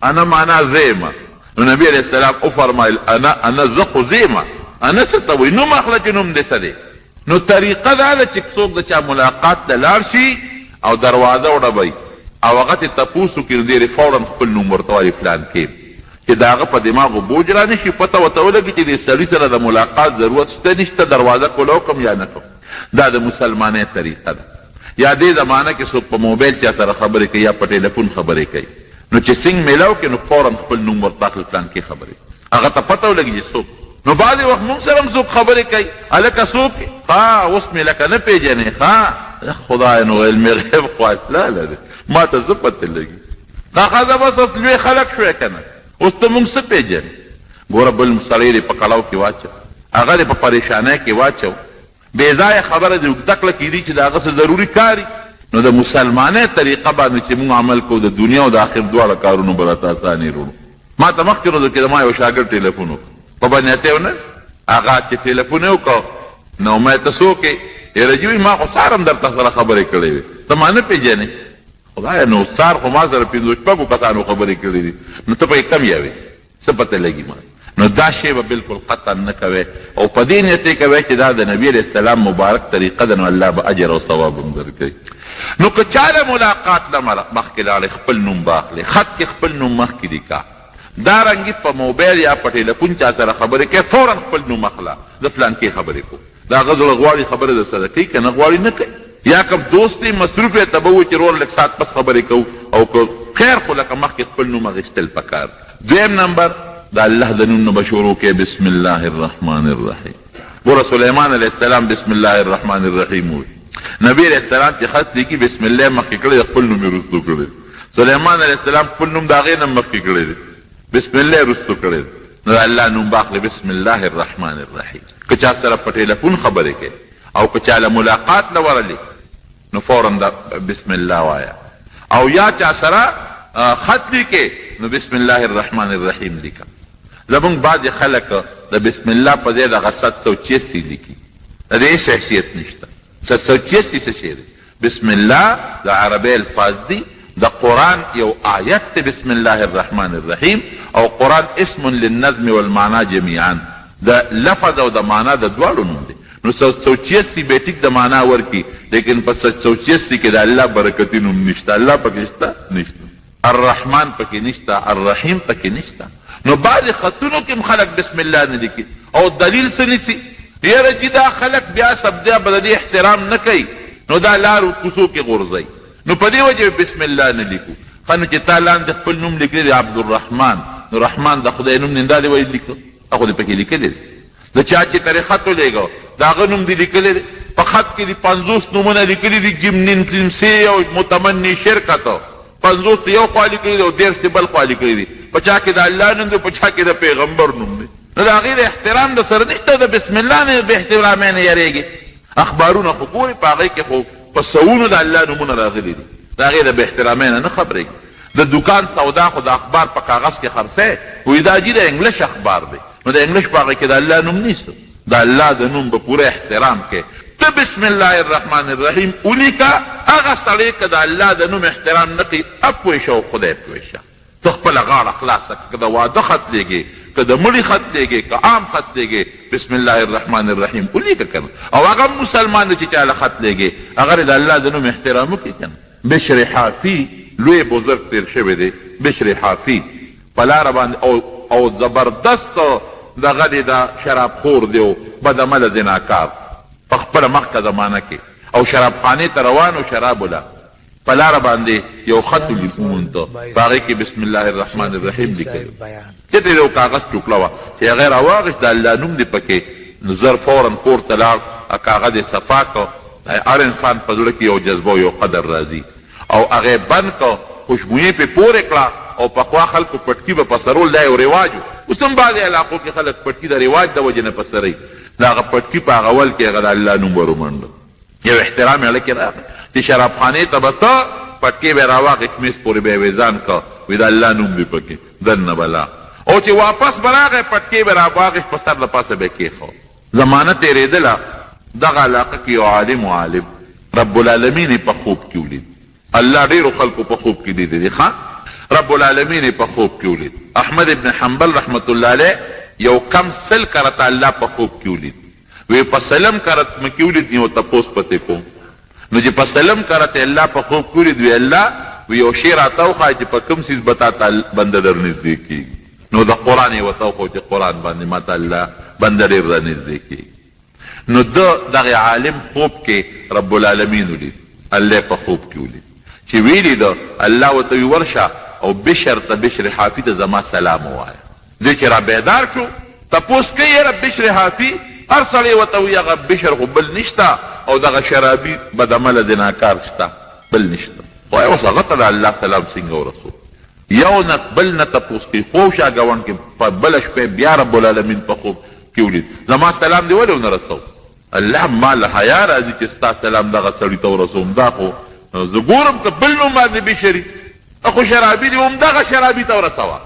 انا معنا زیمه نو نبی علیه السلام وفرمایل انا زه خو زیمه انا څه ته وایي نوم اخله چې نوم دې څه دی نو طریقه دا ده چې څوک د چا ملاقات ته لاړ شي او دروازه وډبوي او هغه ته تپوس وکړي نو دی فورا خپل نوم ورته وایي فلان کې چې د هغه په دماغو بوج را نه شي پته ورته ولګي چې د سړي سره د ملاقات ضرورت شته نشته دروازه کوله وکړم یا نه کوم دا د مسلمانۍ طریقه ده یا دې زمانه کې څوک په موبایل چا سره خبرې کوي یا په ټلیفون خبرې کوي نو چې څنګه میلاو کې نو فورا خپل نوم ورته اخلي فلان کې خبرې هغه ته پته ولګي چې څوک نو بعضې وخت مونږ سره هم څوک خبرې کوي هلکه څوک ښه اوس مې لکه نه پېژنې ښه خدای نو علم غیب خو اطلاله دی ما ته څه پته لګي دا ښځه بس اوس لوی خلک شوی که نه اوس ته مونږ څه پېژنې ګوره بل سړی دې په کړاو کې واچو هغه دې په پریشانۍ کې واچو بې ځایه خبره دې اوږده کړه کېدي چې د هغه څه ضروري کاري نو د مسلمانۍ طریقه باندې چې مونږ عمل کوو د دنیا او د آخر دواړه کارونو به راته اساني روړو ما ته مخکې ورځو کې ما یو شاګرد ټلیفون وکړو په بنیاتۍ ونه هغه چې ټلیفون یې وکړو نو ما ته څه وکړې یاره جي ما خو سهار هم درته سره خبرې کړې وې ته ما نه پېژنې خدایه نو سهار خو ما سره پنځو شپږو کسانو خبرې کړې دي نو ته پکې کم یاوې څه پته لګي ما نو دا شی به بالکل قطعا نه کوې او په دې نیت یې کوې چې دا د نبي علیه السلام مبارک طریقه ده نو الله به اجر او ثواب هم درکوي نو که چا له ملاقات نه مخکې لاړې خپل نوم به اخلې خط کې خپل نوم مخکې لیکه دارنګې په موبایل یا په ټلیفون چا سره خبرې کوې فورا خپل نوم اخله د فلان کې خبرې کو دا هغه زړه غواړي خبره در سره کوي که نه غواړي نه کوي یا کوم دوست دی مصروف یې ته به وایي چې رور لږ ساعت پس خبرې کوو او که خیر خو لکه مخکې خپل نوم اخیستل پکار دویم نمبر د الله د نوم نه به شروع کوې بسم الله الرحمن الرحیم ګوره سلیمان علیه السلام بسم الله الرحمن الرحیم وایي نبی علیه السلام چې خط لیکي بسم الله مخکې کړی خپل نوم یې رستو کړی سلیمان علیه السلام خپل نوم د هغې نه مخکې کړی دی بسم الله رستو کړی نو الله نوم باخلي بسم الله الرحمن الرحیم که چا سره په ټلیفون خبرې کوي او که چا له ملاقات نه ورلی نو فورا بسم الله وایا او یا چا سره خط لیکي نو بسم الله الرحمن الرحیم لیکه زمونږ بعضې خلک د بسم الله په ځای دغه 786 لیکي د دې حیثیت نشته 786 څه شی دی؟ بسم الله د عربی الفاظ دی، د قرآن یو آیت دی بسم الله الرحمن الرحیم، او قرآن اسم للنظم والمعنا جميعا، د لفظ او د معنا د دواړو نوم دی. نو 786 به ټیک د معنا ورکی، لیکن په 786 کې د الله برکتی نوم نشته. الله پکې شته؟ نشته. الرحمن پکې نشته، الرحیم پکې نشته. نو بعض خطونو کې خلق بسم الله نه لیکي، او دلیل څه نیسي؟ یاره چې دا خلق بیا سبدیا بددي احترام نه کوي، نو دا لارو کوڅو کې غورځي، نو په دې وجه بسم الله نه لیکو. خنو چې تا لاندې خپل نوم لیکلی دی عبدالرحمن، نو رحمان د خدای نوم نه دا دی وایي لیکو، هغه دې پکې لیکلی دی. د چا چې ترې خط ولېږه د هغه نوم دې لیکلی دی، په خط کې دي 50 نومونه لیکلي دي، جمنین تمسی او متمنی شرکت 50 یو خوا لیکلي دي او 10 بل خوا لیکلي دي، په چا کې د الله نوم دی، په چا کې د پیغمبر نوم دی. نو د هغې د احترام د سره نشته، د بسم الله نه به احترامۍ نه یېرېږي. اخبارونه خو ګورې په هغې کې خو په سوونو د الله نومونه راغلي دي، د هغې د به احترامۍ نه خبرېږي. د دوکان سودا خو د اخبار په کاغذ کې خرڅی، وایي دا جي د انګلش اخبار دی، نو د انګلش په هغې کې د الله نوم نیسته. د الله د نوم به پوره احترام کې ته بسم الله الرحمن الرحیم ولیکه. هغه سړی که د الله د نوم احترام نه کوي، اپوی شه او خدای پوی شه. ته خپله غاړه خلاصه که د واده خط لیږې، که د مړي خط لیږې، که عام خط لیږې، بسم الله الرحمن الرحیم ولیکه کنه. او هغه مسلمان دی چې چاله خط لیږې، هغه د الله د نوم احترام وکړي کنه. بشر حافي لوی بزرگ تیر شوی دی، بشر حافي په لاره باندې او زبردست دغه دی، د شراب خور دی او بدعمله زناکار په خپله مخکې زمانه کې، او شرابخانې ته روان و شراب وله، په لاره باندې یو خط ولیکو مونږ ته، په هغې کې بسم الله الرحمن الرحیم لیکلی. چېرته یو کاغذ ټوکړه وه چې هغې راواغېست، د الله نوم دی پکې، نو زر فورا کور ته لاړ، کاغذ یې صفا کړ. هر انسان په زړه کې یو جذبه او یو قدر راځي، او هغې بند کړ، خوشبویي پې پورې کړه، او پخوا خلکو پټکي به په سرول، دا یو رواج و. اوس هم بعضې علاقو کې خلک پټکي د رواج د وجې نه په سروي، د هغه پټکي په هغه ول کې هغه د الله نوم ور ومنډه. یو احترام یې هلکې راغی چې شرابخانې ته به ته پټکې به یې راواخېست، میز پورې به یې ویزان کړه، وایي د الله نوم دی پکې، دننه به لا. او چې واپس به راغی پټکې به یې راواخېست، په سر د پاسه به یې کېښود. زمانه تېرېدله، دغه علاقه کې یو عالم رب العالمین په خوب کې ولید. الله ډېرو خلکو په خوب کې لیدلی دی. رب العالمین په خوب کې ولید. احمد ابن حنبل رحمت الله علیه یو کم 100 کرته الله په خوب کې ولید. وی په سلم کرت مې کې ولید، یو تپوس پته کوم، نو چې په سلم کرته الله په خوب کې ولید، وی الله وی یو شی راته وښایه چې په کوم څیز به تا ته بنده در نږدې کېږي. نو د قرآن یې ورته وښو چې قرآن باندې ما ته الله بنده ډېر را نږدې کېږي. نو دغه عالم خوب کې رب العالمین ولید، الله په خوب کې ولید. چې ویلي ده الله ورته وی ورشه او بشر ته بشر حافي ته زما سلام ووایه. دی چې را بیدار شو، تپوس کوي یاره بشر حافي، هر سړی ورته وایي هغه بشر خو بل نشته، او دغه شرابي بدعمله زناکار شته، بل نشته. وایي اوس هغه ته د الله سلام څنګه ورسو؟ یو نه بل نه تپوس کوي. خوب شا ګاونډ کې په بله شپې بیا رب العالمین په خوب کې ولید، زما سلام دی ولې ونه رسو؟ الله ما له حیا راځي چې ستا سلام دغه سړي ته ورسوم. دا خو زه ګورم که بل نوم باندې بشري، خو شرابي دی، همدغه شرابي ته ورسوه.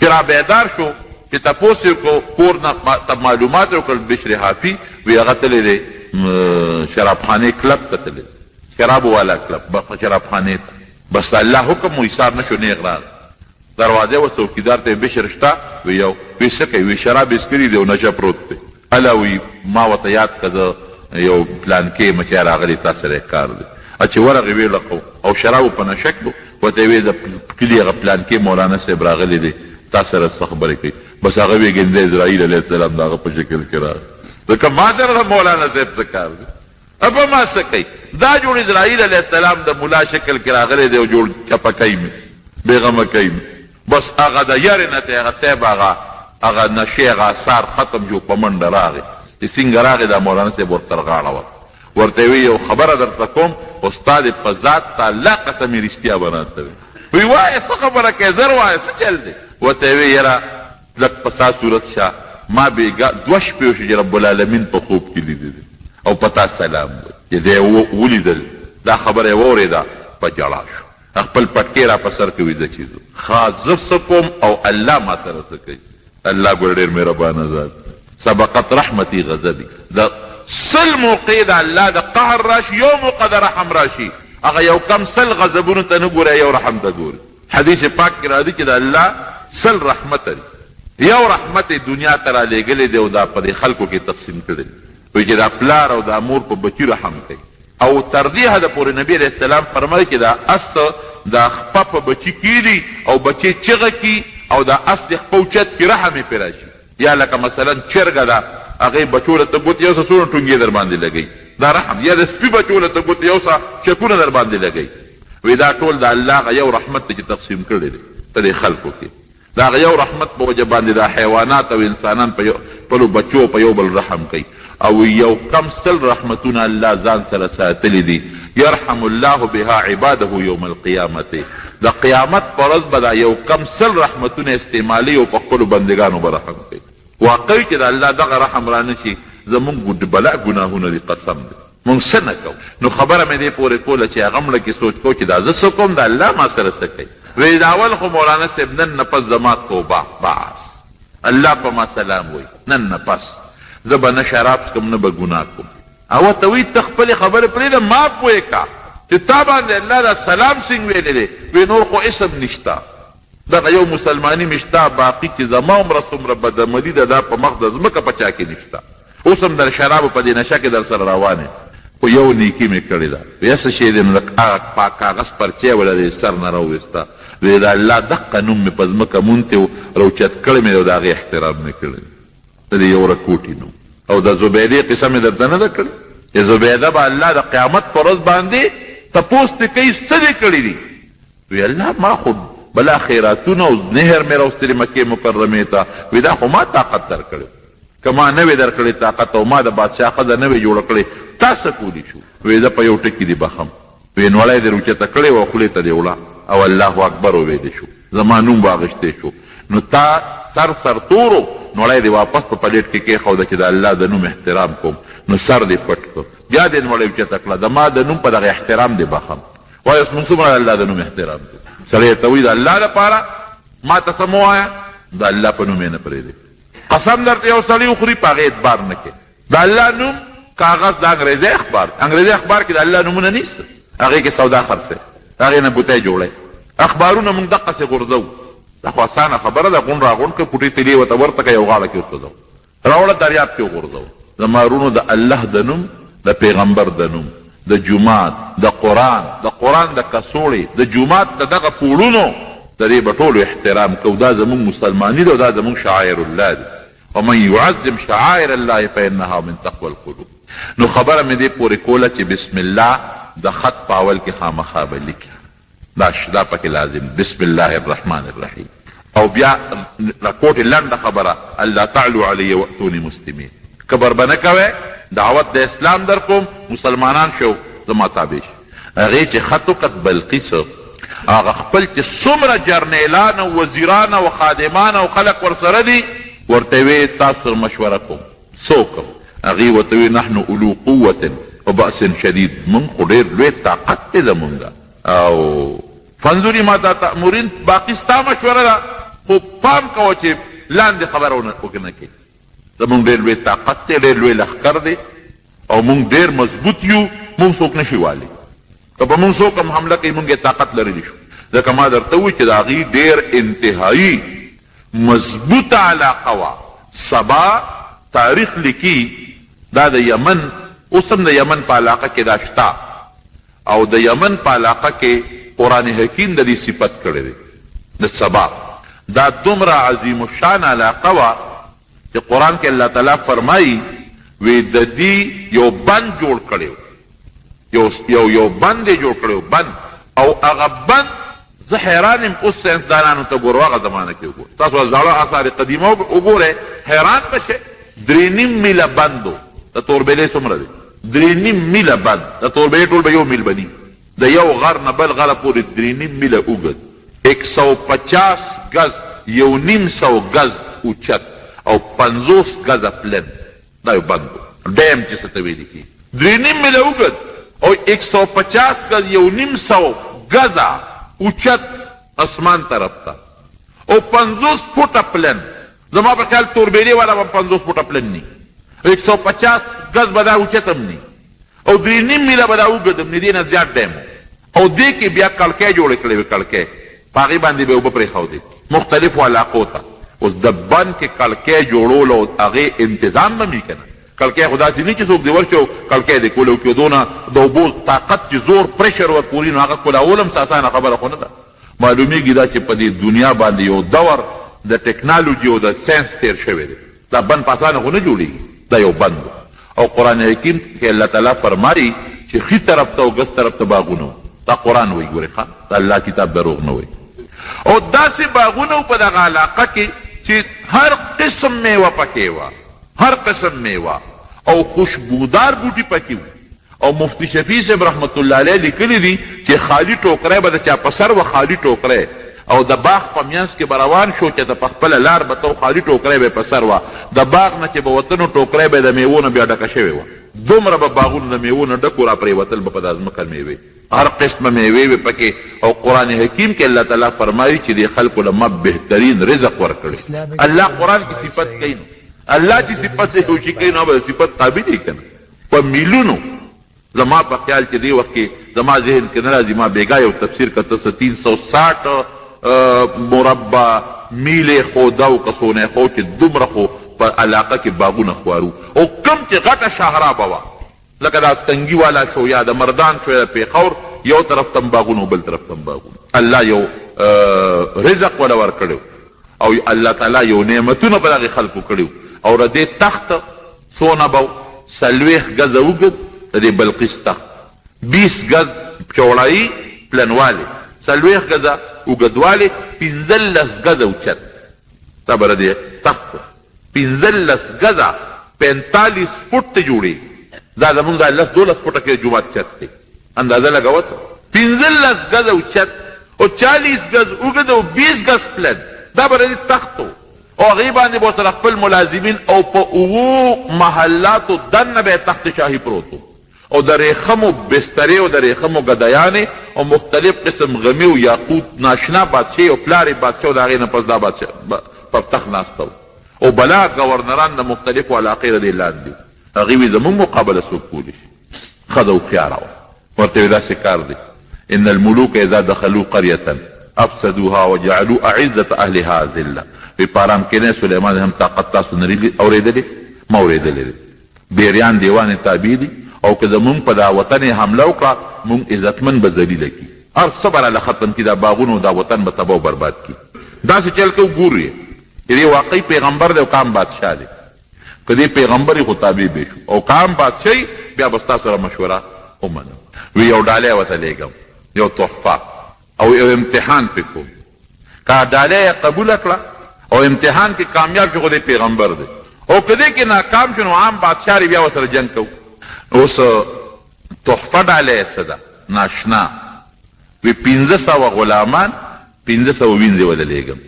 چې را بیدار شو، چې تپوس یې کور نه معلومات یې وکړل، بشر حافي وی هغه تللی دی شرابخانې کلب ته تللی، شرابو والا کلب شرابخانې ته. بس الله حکم و ایسار نه شو، نیغ راغی دروازې و څوکیدار ته بشر شته؟ وی یو. وی څه کوي؟ وی شراب یې څکلي دی او نشه پروت دی. هله وی ما ورته یاد که زه یو پلانکې مچی راغلی تا سره یې کار دی. چې ورغې ویې لقو او شرابو په نشک بو، ورته یې ویې د کلي هغه پلانکې مولانا صاحب راغلی دی، تا سره څه خبرې کوي؟ بس هغه ویې ګنده اسرائیل علیه السلام د هغه په شکل کې راغی. ځکه ما سره د مولانا صاحب څه کار دی؟ په ما څه کوي؟ دا جوړ اسرائیل علیه السلام د ملا شکل کې راغلی دی او جوړ چپه کوي مې، بېغمه کوي مې. بس هغه د یارې نه ته هغه صاحب هغه نشې هغه اثار ختم شو، په منډه راغی. چې څنګه راغی دا مولانا صاحب ورته غاړه ورته وی یو خبره درته کوم، استاد په ذات ته الله قسمې رښتیا به راته وي. وی وایه څه خبره کوې؟ زر وایه څه چل دی؟ ورته یې وی یاره لږ په سا صورت شه، ما دوه شپې وشو چې رب العالمین په خوب کې لیدلی او په تا سلام وی. چې دی ولیدل، دا خبره یې واورېده، په ژړا شو، خپل پټکې را په سر کې ویده چې زه څه کوم او الله ما سره څه کوي. الله ګوره ډېر مهربانه ذات. سبقت رحمتي غضبي، د سل موقع د الله د قهر راشي، یو موقع د رحم راشي، هغه یو کم سل غضبونو ته نه ګوري، یو رحم ته ګوري. حدیث پاک کې راځي چې د الله سل رحمت لري، یو رحمت دنیا ته رالیږلی دی او دا په دې خلکو کې تقسیم کړی دی. وایي چې دا پلار او دا مور په بچي رحم کوي. او تر دې حده پورې نبي علیه السلام فرمایي چې دا اس دا خپه په بچي کیږي او بچي چغه کی او دا اس د خپه اوچت کې رحم یې پرې راشي. یا لکه مثلا چرګه ده، هغې بچو له ته ګوتې یو څه څونه ټونګې در باندې لګوي، دا رحم. یا د سپي بچو له ته ګوتې یو څه چکونه در باندې لګوي. وی دا ټول د الله هغه یو رحمت دی چې تقسیم کړی دی په دې خلکو کې. د هغه یو رحمت په وجه باندې دا حیوانات او انسانان په خپلو بچو په یو بل رحم کوي. او یو کم سل رحمتونه الله ځان سره ساتلی دي. یرحم الله بها عباده یوم القیامت. د قیامت په ورځ به دا یو کم سل رحمتونه استعمالي او په خپلو بندګانو به رحم کوي. واقعي چې د الله دغه رحم را نه شي زمونږ بلا ګناهونه دي، قسم دی مونږ څه نه کوو. نو خبره مې دې پورې کوله چې هغه مړه کې سوچ کوو چې دا زه څه کوم، د الله ما سره څه کوي. وی د اول خو مولانا صاحب نن نه پس زما توبه بس، الله په ما سلام وی، نن نه پس زه به نه شراب څکم نه به ګناه کوم. او ته وی ته خپلې خبرې پرېږده، ما پوهې کا چې تا باندې الله دا سلام څنګه ویلی دی. وی نور خو اسم نشته، دغه یو مسلماني مې شته، باقي چې زما عمره څومره بدعملي ده دا په مخ د ځمکه په چا کې نشته. اوس هم در شرابو په دې نشه کې در سره روان یم، خو یو نیکي مې کړې ده. وی څه شی دی؟ نو پاک کاغذ پرچې وله د سر نه راوویسته. وی د الله دقه نوم مې په ځمکه مونتې و راوچت کړی مې او د هغې احترام مې کړی د دې یو رکوټي نوم. او د زبیدې قصه مې درته نه ده کړې. زبیده به الله د قیامت په ورځ باندې تپوس ترې کوي څه دې کړي دي؟ وی الله ما خو بلا خیراتونه او نهر مې راوستلې مکې مکرمې ته. وی دا خو ما طاقت در کړی، که ما نه وې در کړی طاقت او ما د بادشاه ښځه نه وې جوړه کړې، تا څه کولی شو؟ وی زه په یو ټکي دې بخم. وی نوړی دې روچته کړې وه خولې ته دې وړه او الله اکبر وویلی شو، زما نوم واغشتی شو. نو تا سر تورو نوړی دې واپس په پلیټ کې کېښوده چې د الله د نوم احترام کوم. نو سر دې پټ کړ، بیا دې نوړی اوچته کړه، د ما د نوم په دغه احترام دې بخم. وایي اوس موږ څومره د الله د نوم احترام کوو؟ سړی ته وایي د الله دپاره ما ته څه مه وایه، د الله په نوم یې نه پرېږدې. قسم درته یو سړي وخوري په هغې اعتبار نه کې. د الله نوم کاغذ د انګریزي اخبار، انګریزي اخبار کې د الله نومونه نشته، هغې کې سودا خرڅوي، هغې نه بوتۍ جوړوي. اخبارونه موږ دقسې غورځوو، دا خو اسانه خبره ده. غونډ راغونډ کړه، پوټې تیلې ورته ورته کړه، یو غاړه کې وسوځوو، راوړه دریاب کې وغورځوو. زما وروڼو د الله د نوم، د پیغمبر د نوم، د جومات، د قرآن د کڅوړې، د جومات د دغه پوړونو د دې به ټولو احترام کوو. دا زمونږ مسلماني ده او دا زمونږ شعائر الله ده. ومن يعظم شعائر الله فإنها من تقوى القلوب. نو خبره مې دې پورې کوله چې بسم الله د خط په اول کې خامخا به لیکي، دا پکې لازم، بسم الله الرحمن الرحیم. او بیا رکوټې لنډه خبره، الله تعلو علی واتوني مسلمین. کبر به نه کوئ، دعوت د اسلام در کوم، مسلمانان شو زما تابع شي. هغې چې خط وکړ بلقیس، هغه خپل چې څومره جرنیلان او وزیران او خادمان او خلق ورسره دي، ورته وی تاسو سره مشوره کوم، څه وکړم؟ هغې ورته وی نحن اولو قوة وبأس شدید، مونږ خو ډېر لوی طاقت دی زمونږ. او فانظري ماذا تأمرین، باقي ستا مشوره ده، خو پام کوه چې لاندې خبره ونه کړې. زمونږ ډېر لوی طاقت دی، ډېر لوی لښکر دی او مونږ ډېر مضبوط یو، مونږ څوک نشي والی. که په مونږ څوک هم حمله کوي، مونږ یې طاقت لرلی شو. ځکه ما درته ووایي چې د هغې ډېر انتهایي مضبوطه علاقه وه. سبا تاریخ لیکي دا د یمن، اوس هم د یمن په علاقه کې دا شته، او د یمن په علاقه کې قرآن حکیم د دې صفت کړی دی د سبا. دا دومره عظیم الشان علاقه وه چې قرآن کې الله تعالی فرمایي وی د دې یو بند جوړ کړی، یو بند یې جوړ کړی، بند. او هغه بند زه حیران یم، اوس ساینسدانانو ته ګورو، هغه زمانه کې وګورو، تاسو زاړه آثار قدیمه وګورئ، حیران بشئ. 3.5 میله بند و. د توربېلې څومره دی؟ 3.5 میله بند. د توربېلې ټول به 1 میل بني، د یو غر نه بل غره پورې 3.5 میله اوږد، 150 گز، 1.5 گز اوچت او 50 گزه پلن. دا یو بند و، ډیم چې څه ته ویل کېږي. 3.5 میله اوږد او 150 گز، 1.5 گزه اوچت اسمان طرف ته، او 50 فوټه پلن. زما په خیال توربېلې والا به 50 فوټه پلن نی، 150 ګز به دا اوچت هم ني او 3.5 میله به دا اوږد هم ني، دې نه زیات ډیم او دې کې بیا کړکۍ جوړې کړې وې، کړکۍ په هغې باندې به اوبه پرېښودې مختلفو علاقو ته. اوس د بند کې کړکۍ جوړول او هغې انتظام به مي که نه، کړکۍ خو داسې نه چې څوک دې ورشي او کړکۍ دې کول او کېدونه د اوبو طاقت چې زور پرشر ورکولي نو هغه کولول هم اسانه خبره خو نه ده. معلومیږي دا چې په دې دنیا باندې یو دور د ټکنالوژي او د ساینس تیر شوی دی. دا بند په اسانه خو نه جوړېږي، دا یو بند او قرآن حکیم کې الله تعالی فرمایي چې ښي طرف ته او ګس طرف ته باغونه، دا قرآن وایي ګورې ښه، د الله کتاب دروغ نه وایي. او داسې باغونه په دغه علاقه کې چې هر قسم میوه پکې وه، هر قسم میوه او خوشبودار بوټي پکې وو. او مفتی شفیع صاحب رحمت الله علیه لیکلی دي چې خالی ټوکری به د چا په سر و، خالی ټوکری او د باغ په منځ کې به روان شو چې د په خپله لار به تو خالی ټوکری به په سر وه، د باغ نه چې به وتنو ټوکری به د میوو نه بیا ډکه شوې وه، دومره به باغونه د میوو نه ډکو را پرېوتل به په دا ځمکه میوې، هر قسمه میوې به پکې. او قرآن حکیم کې الله تعالی فرمایي چې دې خلکو له ما بهترین رزق ورکړي. الله قرآن کې صفت کوي، الله چې صفت یې یو شي کوي نو به صفت تابع دی که نه. په میلونو زما په خیال چې دې وخت کې زما ذهن کې نه راځي، ما بېګا یو تفسیر کته 360 مربع میلې خوده او کسونه خو چې دومره خو په علاقه کې باغونه خوارو او کم چې غټه شاهرا به وه لکه دا تنګي والا شو یا د مردان شو یا د پیښور، یو طرف ته باغونه او بل طرف ته باغونه. الله یو رزق ولا ورکړو او الله تعالی یو نعمتونه په دغې خلکو کړي او د دې تخت څونه به 40 ګزه اوږد د دې بلقیس تخت، 20 ګز چوړایي پلنوالی، 40 ګزه اوږدوالی، 15 ګزه اوچت. دا به د دې تخت 15 ګزه 45 فوټ ته جوړېږي. دا زمونږ دا 10-12 فوټه کې جومات چت دی، اندازه لګوه ته 15 ګزه اوچت او 40 ګز اوږد او 20 ګز پلن. دا به د دې تخت او هغې باندې به ورسره خپل ملازمین او په 7 محلاتو دننه به یې تخت شاهي پروت او د ریخمو بسترې او د ریخمو ګدایانې او مختلف قسم غمي او یاقوت ناشنا بادشاه او پلار یې بادشاه او د هغې نه پس دا بادشاه پر تخت ناسته او بلا ګورنران د مختلفو علاقې د دې لاندې هغې وي زمونږ مقابله څوک کولی شي. ښځه هوښیاره وه، ورته وې داسې کار دی ان الملوک اذا دخلوا قرية افسدوها وجعلوا اعزة اهلها ذله. وی پارام کېنی سلیمان هم طاقت تاسو نه اورېدلې ما اورېدلې. بیریان دیوان تابع دي او که زمونږ په دا وطن یې حمله وکړه مونږ عزتمن به ذلیله کي، هر څه به راله ختم کي، دا باغونه دا وطن به تباه و برباد کي. داسې چل که وګورو چې دې واقعي پیغمبر دی او کام بادشاه دی. که دې پیغمبر یې خو تابع به شو او کام بادشاه بیا به ستا سره مشوره ومنم. وی یو ډالۍ ورته لیږم، یو تحفه او یو امتحان پې کوم، که ډالۍ یې قبوله کړه او امتحان کې کامیاب شو خو دې پیغمبر دی، او که دې کې ناکام شو نو عام بادشاه بیا ورسره جنګ کوو. اوس تحفه ډالۍ څه ده؟ ناشنا. وی 1500 غلامان 1500 وینځې وله لیږم،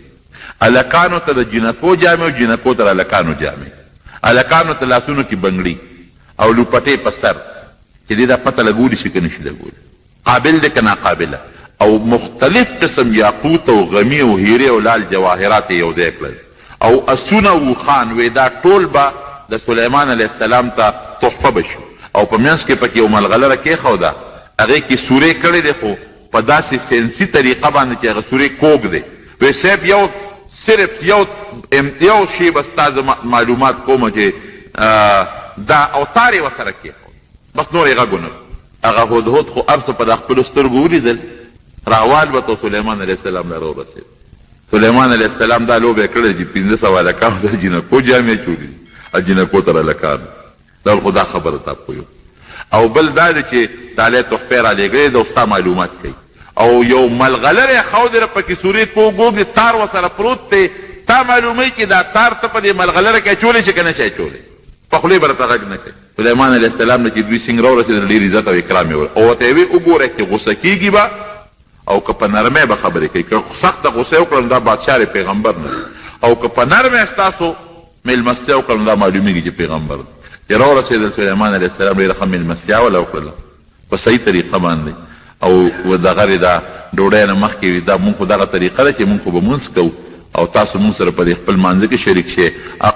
هلکانو ته د جنکو جامې او جنکو ته د هلکانو جامې، هلکانو ته لاسونو کې بنګړي او لوپټې په سر چې دې دا پته لګولی شي که نه شي لګولی، قابل دی که ناقابله، او مختلف قسم یاقوت او غمی او هیرې او لال جواهرات یې یو ځای کړل او اسونه او خان. وی دا ټول به د سلیمان علیه السلام ته تحفه بشي او په منځ کې پکې یو ملغلره کېښوده، هغې کې سورې کړې دی خو په داسې سینسي طریقه باندې چې هغه سورې کوږ دی. وی صاحب یو صرف یو شی به ستا زه معلومات کومه چې دا اوتار یې ورسره کېښود، بس نور یې غږ ونه کړو. هغه هدهد خو هر څه په د خپلو سترګو ولیدل، راوالوته سلیمان علیه السلام له راورسېد. سلیمان علیه السلام دا لوبه یې کړې چې 1500 هلکانو ته جنکو جامې چولي جنکو ته هلکانو. دا خو دا خبره تا پویو. او بل دا دی چې تالی تحفې را لېږلې ده او ستا معلومات کوي او یو ملغلره یې ښودې پکې سورې کوږ دی، تار ورسره پروت دی، تا معلوموي چې دا تار ته په دې ملغلره کې اچولی شي که نه شي اچولی، په خولې به راته غږ نه کوي. سلیمان علیه السلام نه چې دوی څنګه راورسېدل ډېر عزت او اکرام یې او ورته یې ویې وګوره چې غوسه کېږي به او که په نرمۍ به خبرې کوي، که سخته غوسه یې وکړه نو دا بادشاه دی پیغمبر نه، او که په نرمۍ ستاسو مېلمستیا وکړه نو دا معلومېږي چې پیغمبر دی. چې راورسېدل سلیمان علیه السلام ډېره ښه مېلمستیا وله وکړله په صحیح طریقه باندې او دغه دا ډوډۍ نه مخکې دا مونږ خو دغه طریقه ده چې مونږ خو به مونځ کوو او تاسو مونږ سره په دې خپل مانځه کې شریک شئ.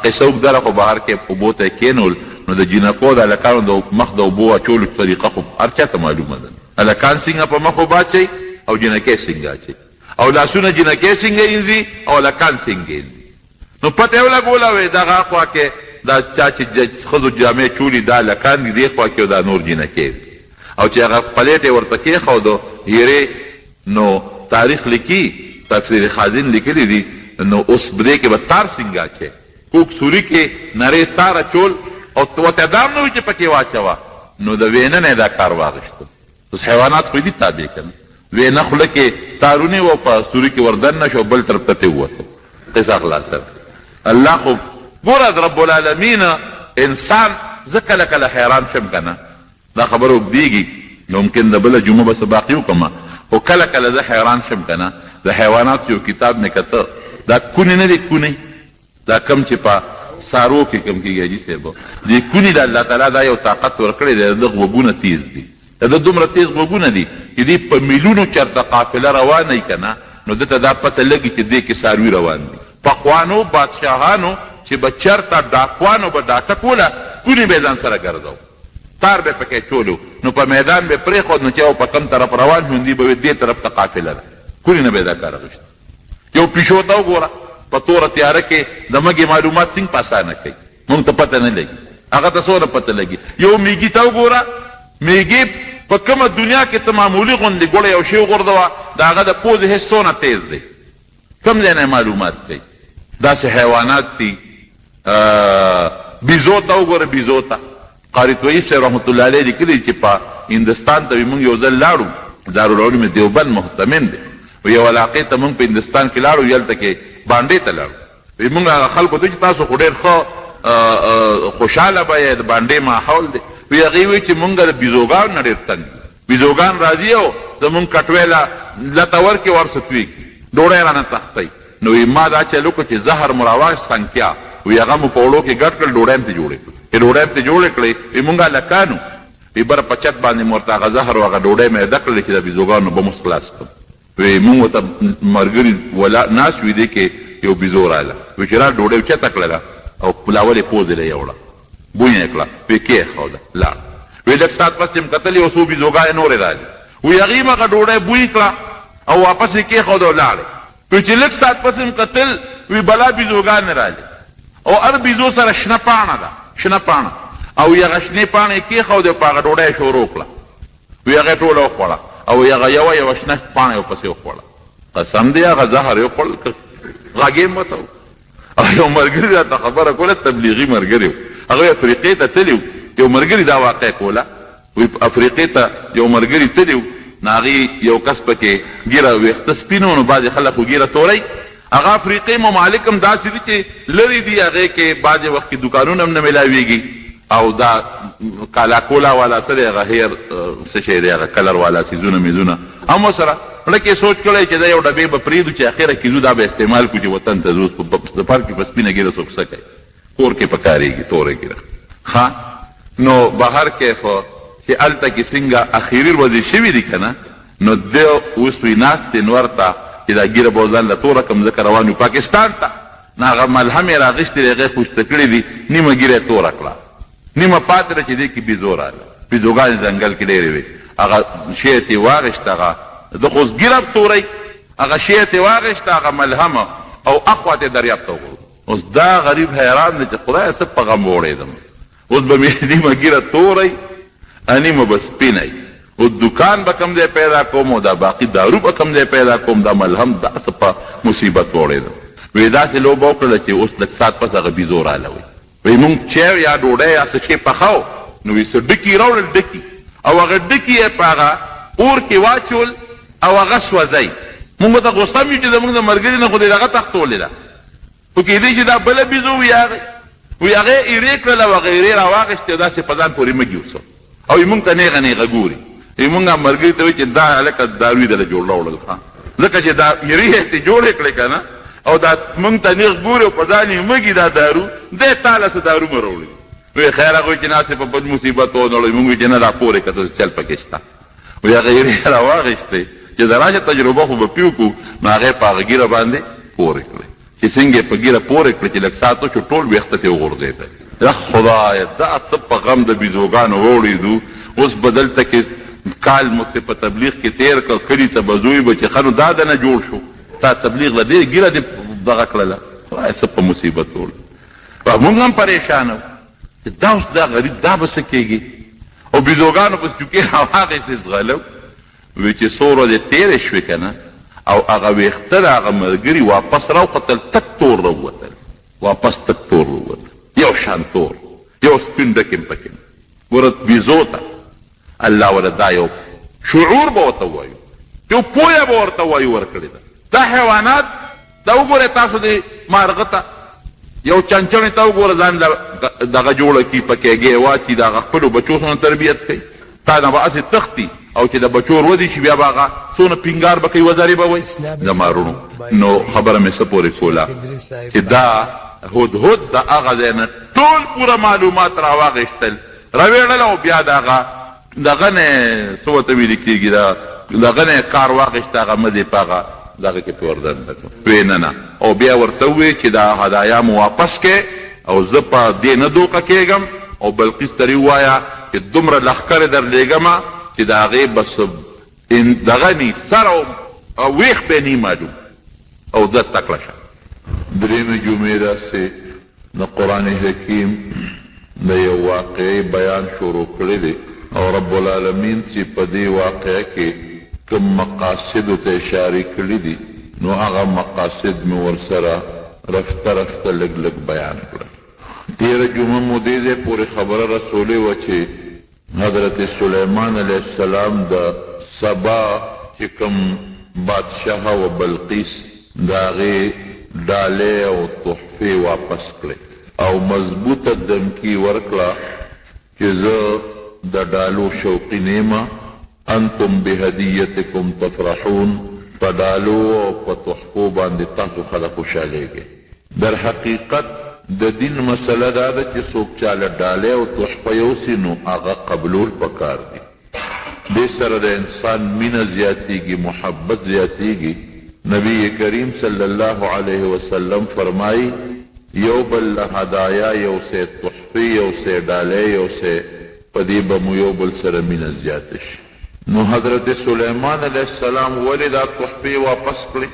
قصه اوږده ده خو بهر کې اوبو ته یې کېنول نو د جینکو د هلکانو د مخ د اوبو اچولو طریقه خو هر چا ته معلومه ده. هلکان څنګه په مخ اوبه اچوي او جینکې څنګه اچوي، او لاسونه جینکې څنګه اینځي او هلکان څنګه اینځي. نو پته یې ولګوله وی دغه خوا کې دا چا چې ښځو جامې چولي دا هلکان دي، دې خوا کې دا نور جینکې دي. او چې هغه پلیټ یې ورته کېښودو هیرې، نو تاریخ لیکي، تفسیر خازن لیکلی دي، نو اوس بدې کې به تار څنګه اچوي، کوک سوري کې نرې تار اچول او ورته دام نه وي چې پکې واچوه، نو د وینه نه یې دا کار واخېسته. اوس حیوانات خو دي تابع که نه، وینه خوله کې تارونه و په سوري کې وردن نه شو بل طرف ته ترې ووتو، قصه خلاصه. الله خو ګوره رب العالمین انسان زه کله کله حیران شم که نه، دا خبره اوږدېږي، ممکن د بله جمعه بس باقي وکړم، خو کله کله زه حیران شم که نه. د حیوانات یو کتاب مې کته، دا کونې نه دی، کونې دا کم چې په سارو کې کم کېږي حاجي صاحب، دې کونې د الله تعالی دا یو طاقت ورکړی دی، د غوږونه تیز دي، د دومره تیز غوږونه دي چې دې په میلونو چېرته قافله روانه وي که نه، نو ده ته دا پته لګي چې دې کې څاروي روان دي. پخوانو بادشاهانو چې به چېرته ډاکوانو به ډاکه کوله، کونې به یې ځان سره ګرځو، تار به پکې چولو، نو په میدان به پرېښود، نو چې او په کم طرف روان شو دې به وي دې طرف ته قافله ده، کونې نه به یې دا کار اخېسته. یو پیشو ته وګوره په توره تیاره کې د مږې معلومات څنګه په اسانه کوي، موږ ته پته نه لګي، هغه ته څومره پته لګي. یو میږي ته وګوره، میږي په کومه دنیا کې ته معمولي غوندې ګوړه یو شی وغورځوه، د هغه د پوزې حس څونه تیز دی، کوم ځای نه معلومات کوي. داسې حیوانات دي. بیزو ته وګوره، بیزو ته قاري طویل صاحب رحمت الله علیه لیکلي چې په هندوستان ته موږ یو ځل لاړو، دارالعلوم دیوبند محتمن دی، یو علاقې ته موږ په هندوستان کې لاړو، هلته کې بانډې ته لاړو. موږ هغه خلکو ته چې تاسو خو ډېر ښه خوشحاله به یې، د بانډې ماحول دی. هغې وایي چې موږ د بیزوګانو نه ډېر تنګ دي، بیزوګان راځي او زموږ کټوۍ لته ورکړي ورسه توی کړي، ډوډۍ رانه تښتوي. نو ما دا چل وکړو چې زهر مراواش سنګتیا وي هغه مو په اوړو کې ګډ کړل، ډوډۍ مې ترې جوړې کړې. چې ډوډۍ مې ترې جوړې کړې وي موږ هلکانو وي بره په چت باندې مو ورته هغه زهر او هغه ډوډۍ مې ادا کړلې چې د بیزوګانو به مو خلاص کړم. وی موږ ورته ملګري ناست وي دې کې یو بیزو راغله، وی چې را ډوډۍ اوچته کړله او پلاول یې پوزې له یې وړه، بوی یې کړه، وی کېښوده لاړ. وی لږ ساعت پس چې م کتل یو څو بیزوګانې نورې راغلې، وی هغې م هغه ډوډۍ بوی کړه او واپس یې کېښوده او لاړې. وی چې لږ ساعت پس م کتل وی بلا بیزوګانې راغلې او هر بیزو سره شنه پاڼه ده، شنه پاڼه، او هغه شنې پاڼه یې کېښودې په هغه ډوډۍ یې شروع کړه، وی هغه ټوله وخوړه او هغه یوه شنه پاڼه یې ورپسې وخوړه. قسم دی هغه زهر یې وخوړل، غږ یې مته و. او یو ملګري راته خبره کوله، تبلیغي ملګري و، هغه افریقې ته تلي و، یو ملګري دا واقع کوله، وی افریقې ته یو ملګري تلي و، نو هغې یو کس پکې ږیره ویښته سپین و، نو بعضې خلک خو ږیره تورئ. هغه افریقې ممالک هم داسې دي چې لرې دي، هغې کې بعضې وخت کې دوکانونه هم نه میلاویږي، او دا کالا کولا والا څه دی هغه هیر څه شی دی هغه کلر والا څیزونه میزونه هم ورسره زړه کې سوچ کړی چې دا یو ډبې به پرېږدو چې اخره کې ځو دا به استعمال کړو چې وطن ته ځو. سفر کې په سپینه ږیره څوک څه کوي، کور کې په کارېږي توره ږیره. ښه نو بهر کې خو چې هلته کې څنګه اخري ورځې شوي دي که نه، نو ده اوس وي ناست دی نور ته چې دا ږیره به ځان له توره کړم ځکه روان یو پاکستان ته، نو هغه ملهم یې راغېښتې دی، هغې خوشته کړي دي، نیمه ږیره یې توره کړه، نیمه پاتې ده چې دې کې بیزو راغله. بیزوګانې ځنګل کې ډېرې وې، هغه شی یې ترې واغېشت، هغه ده خو اوس ږیره توری، هغه شی یې ترې واغېشته، هغه ملهمه او اخوا ته دریاب ته وغورځو. اوس دا غریب حیران دی چې خدایه څه په غم وړېدم، اوس به مې نیمه ږیره توری نیمه به سپینی، او دکان به کوم ځای پیدا کوم او دا باقي دارو به کوم ځای پیدا کوم، دا ملهم دا څه په مصیبت وړېدم. وی داسې لوبه وکړله چې اوس لږ ساعت پس هغه بیزو راله وی وی مونږ چای یا ډوډۍ یا څه شی پخاو، نو وی څه ډکي راوړل ډکي، او هغه ډکي یې په هغه اور کې واچول او هغه سوځئ. مونږ ورته غوسه هم یو چې زمونږ د ملګري نه خو دې دغه تښتولې ده، خو کېدی چې دا بله بیزو وي وی هغې ایرې کړله او هغه ایرې راواغېستې او داسې په ځان پورې مږي وسو، او مونږ ته نیغه نیغه ګوري. مونږ ملګري ته وایي چې دا هلکه دارو یې دله جوړ راوړل، ځکه چې دا ایرې یې ترې جوړې کړې که نه، او دا مونږ ته نیغ ګوري او په ځان یې مږي دا دارو، دی تا له څه دارو مه راوړي. وی خیر هغه وایي چې ناسې په بل مصیبت ونړوي، مونږ وایي چې نه دا پورې که ته چل پکې شته. وی هغه ایرې راواغېستې چې د راشه تجربه خو به پې وکړو، نو هغې په هغه ږیره باندې پورې کړې، چې څنګه یې په ږیره پورې کړې چې لږ ساعت وشو ټول ویښته ترې وغورځېدل. یا خدای دا څه په غم د بیزوګانو ووړېدو، اوس به دلته کې کال مو په تبلیغ کې تېر کړ، کلي ته به زوی به چې ښه نو دا دنه جوړ شو، تا تبلیغ له دې ګیره دې دغه کړله. خدای څه په مصیبت وړو. مونږ هم پریشانه وو چې دا اوس دا غریب دا به څه کېږي. او بیزوګانو په چوکې راواخېستې ځغلو. وی چې څو ورځې تېرې شوې که نه، او هغه ویښته د هغه ملګري واپس راوختل، تک تور راووتل، واپس تک تور راووتل، یو شان تور، یو سپین ډکې پکې. ګوره بیزو ته الله وله دا یو شعور به ورته ووایو، یو پویه به ورته وایو ورکړې ده. دا حیوانات دا وګورئ تاسو د مارغه ته یو چنچڼې ته وګوره ځان دغه جوړه کړي، پکې ګې واچي، د هغه خپلو بچو څونه تربیت کوي. تا نه به هسې تښتي او چې د بچو ورودي شي بیا به هغه څونه پینګار به کوي، وزرې به وایي د مارونو. نو خبره مې څه پورې کوله چې دا هدهد د هغه ځای نه ټول پوره معلومات راواغېستل، راویړل، او بیا د هغه دغه نه څه ورته ویلې کېږي، دغه نه کار واغېست، هغه مزې په هغه دغه کې پې وردنده کړو. وی نه نه، او بیا ورته وویې چې دا هدایا مو واپس کې، او زه په دې نه دوکه کېږم، او بلقیس ته ووایه چې دومره لښکرې درلېږمه چې د هغې بس دغه نی سر او ویښ به نی معلوم، او زه تکړه شه. درېیمې جمعې داسې د قرآن حکیم د یو واقعي بیان شروع کړی دی، او رب العالمین چې په دې واقعه کې کوم مقاصدو ته اشارې کړي دي، نو هغه مقاصد مې ورسره رفته رفته لږ لږ بیان کړل. تېره جمعه مو دې ځای پورې خبره رسولې وه چې حضرت سلیمان علیه السلام د سبا چې کوم بادشاه و بلقیس د هغې ډالۍ او تحفې واپس کړې، او مضبوطه دمکي ورکړه چې زه د ډالو شوقي نیمه، انتم بهدیتکم تفرحون، په ډالو او په تحفو باندې تاسو خلک خوشحالیږئ. در حقیقت د دین مسله دا ده چې څوک چاله ډالۍ او تحفه یوسي نو هغه قبلول پکار دي. دې سره د انسان مینه زیاتیږي، محبت زیاتیږي. نبی کریم صلی الله علیه وسلم فرمایي یو بل له هدایا یوسئ، تحفې یوسئ، ډالۍ یوسئ، په دې به مو یو بل سره مینه زیاته شي. نو حضرت سلیمان علیه السلام ولې دا تحفې واپس کړې؟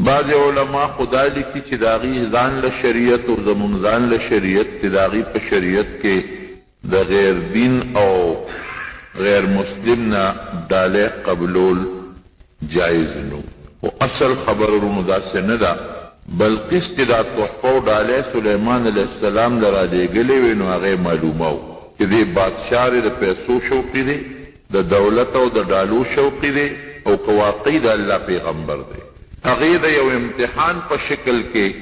بعض علما خدا لیکي چې د هغې ځان له شریعت او زموږ ځان له شریعت چې د هغې په شریعت کې د غیر دین او غیر مسلم نه ډالۍ قبلول جایز نو. خو اصل خبره ورونو داسې نه ده. بلقیس چې دا تحفه او ډالۍ سلیمان علیه السلام له رالیږلې وې نو هغې معلومه و چې دې بادشاه د پیسو شوقي دی، د دولت او د ډالو شوقي دی، او که واقعي د الله پیغمبر دی. هغې د یو امتحان په شکل کې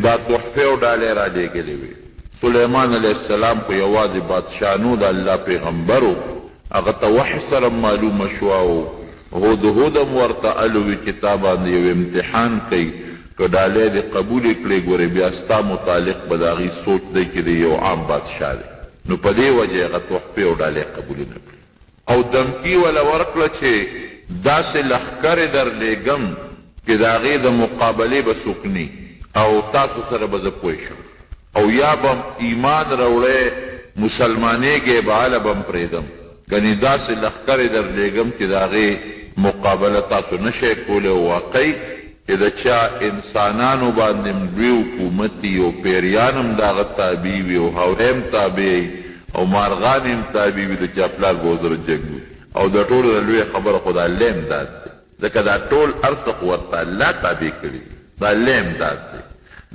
دا تحفې او ډالۍ رالیږلې وې. سلیمان علیه السلام خو یوازې بادشاه نو، د الله پیغمبر و، هغه ته وحی سره معلومه شوه، او هدهد هم ورته الوي چې تا باندې یو امتحان کوي، که ډالۍ دې قبولې کړې ګورې بیا ستا متعلق به د هغې سوچ دی چې د یو عام بادشاه دی. نو په دې وجه هغه تحفې او ډالۍ قبولې نه کړې، او دمکي وله ورکړه چې داسې لښکرې درلېږم چې د هغې د مقابلې به څوک ني، او تاسو سره به زه پوه شم، او یا به ایمان راوړی مسلمانېږې به هله به م پرېږدم، ګنې داسې لښکرې درلېږم چې د هغې مقابله تاسو نشئ کولی. او واقعي چې د چا انسانانو باندې لوی حکومت وي، او پیریان هم د هغه تابع وي، او هوری هم تابع وي، او مارغان هم تابع وي، د چا پلار به ورسره جنګ وي. او د ټولو د لویه خبره خو د الله امداد دی، ځکه دا ټول هر څه خو ورته الله تابع کړي. د الله امداد دی،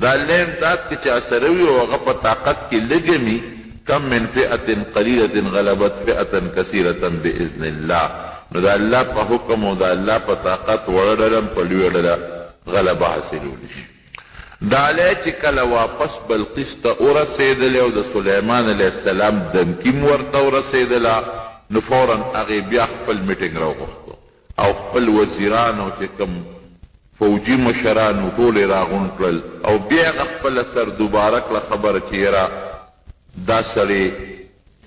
د الله امداد که چا سره وي او هغه په طاقت کې لږه وي، کم من فئة قلیلة غلبت فئة کثیرة بإذن الله. نو د الله په حکم او د الله په طاقت وړه ډله هم په لویه ډله غلبه حاصلولی شي. ډالۍ چې کله واپس بلقیس ته ورسېدلې او د سلیمان علیه السلام دمکي م ورته ورسېدله، نو فورا هغې بیا خپل میټینګ راوغوښتو، او خپل وزیران او چې کوم فوجي مشران ټول یې راغونډ کړل، او بیا هغه خپله سر دوباره کړه خبره چې یاره دا سړی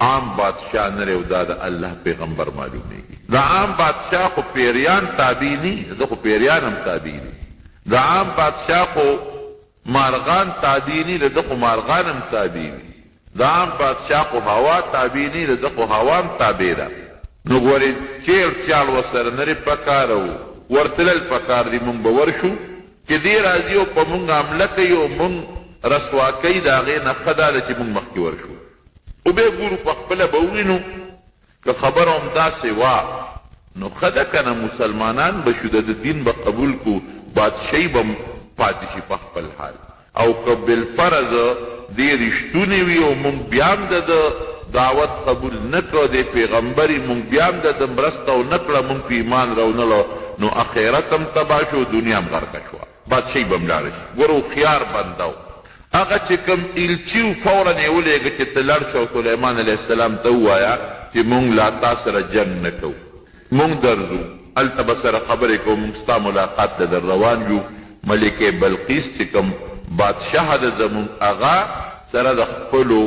عام بادشاه نه دی، او دا د الله پیغمبر معلومیږي. د عام بادشاه خو پیریان تابع ني، ده خو پیریان هم تابع دي. د عام بادشاه خو مارغان تابع ني له ده خو مارغان هم تابع وي دا عام بادشاه خو هوا تابع ني له ده خو هوا هم تابع ده نو ګورې چیل چال ورسره نرې پکار و ورتلل پکار دي مونږ به ورشو چې دې راځي او په مونږ حمله کوي او مونږ رسوا کوي د هغې نه ښه دا ده چې مونږ مخکې ورشو او بیا ګورو په خپله به ووینو که خبره همداسې وه نو ښه ده که نه مسلمانان به شو د دین به قبول کو بادشاهي به پاتې شي په خپل حال او که بالفرض دې رښتونې وي او مونږ بیا هم د دعوت قبول نه کړه د پیغمبر یې مونږ بیا هم د مرسته او نه کړه مونږ په ایمان راونلو نو اخرت هم تباه شو دنیا هم غرقه شوه بادشاهي به هم لاړه شي ګوره هوښیار بنده و هغه چې کوم ایلچي و فورا یې ولېږه چې ته لاړ شه او سلیمان علیه السلام ته ووایه چې مونږ لا تا سره جنګ نه کوو مونږ درځو هلته به سره خبرې کوو مونږ ستا ملاقات ته در روان یو ملکې بلقیس چې کوم بادشاه ده زمونږ هغه سره د خپلو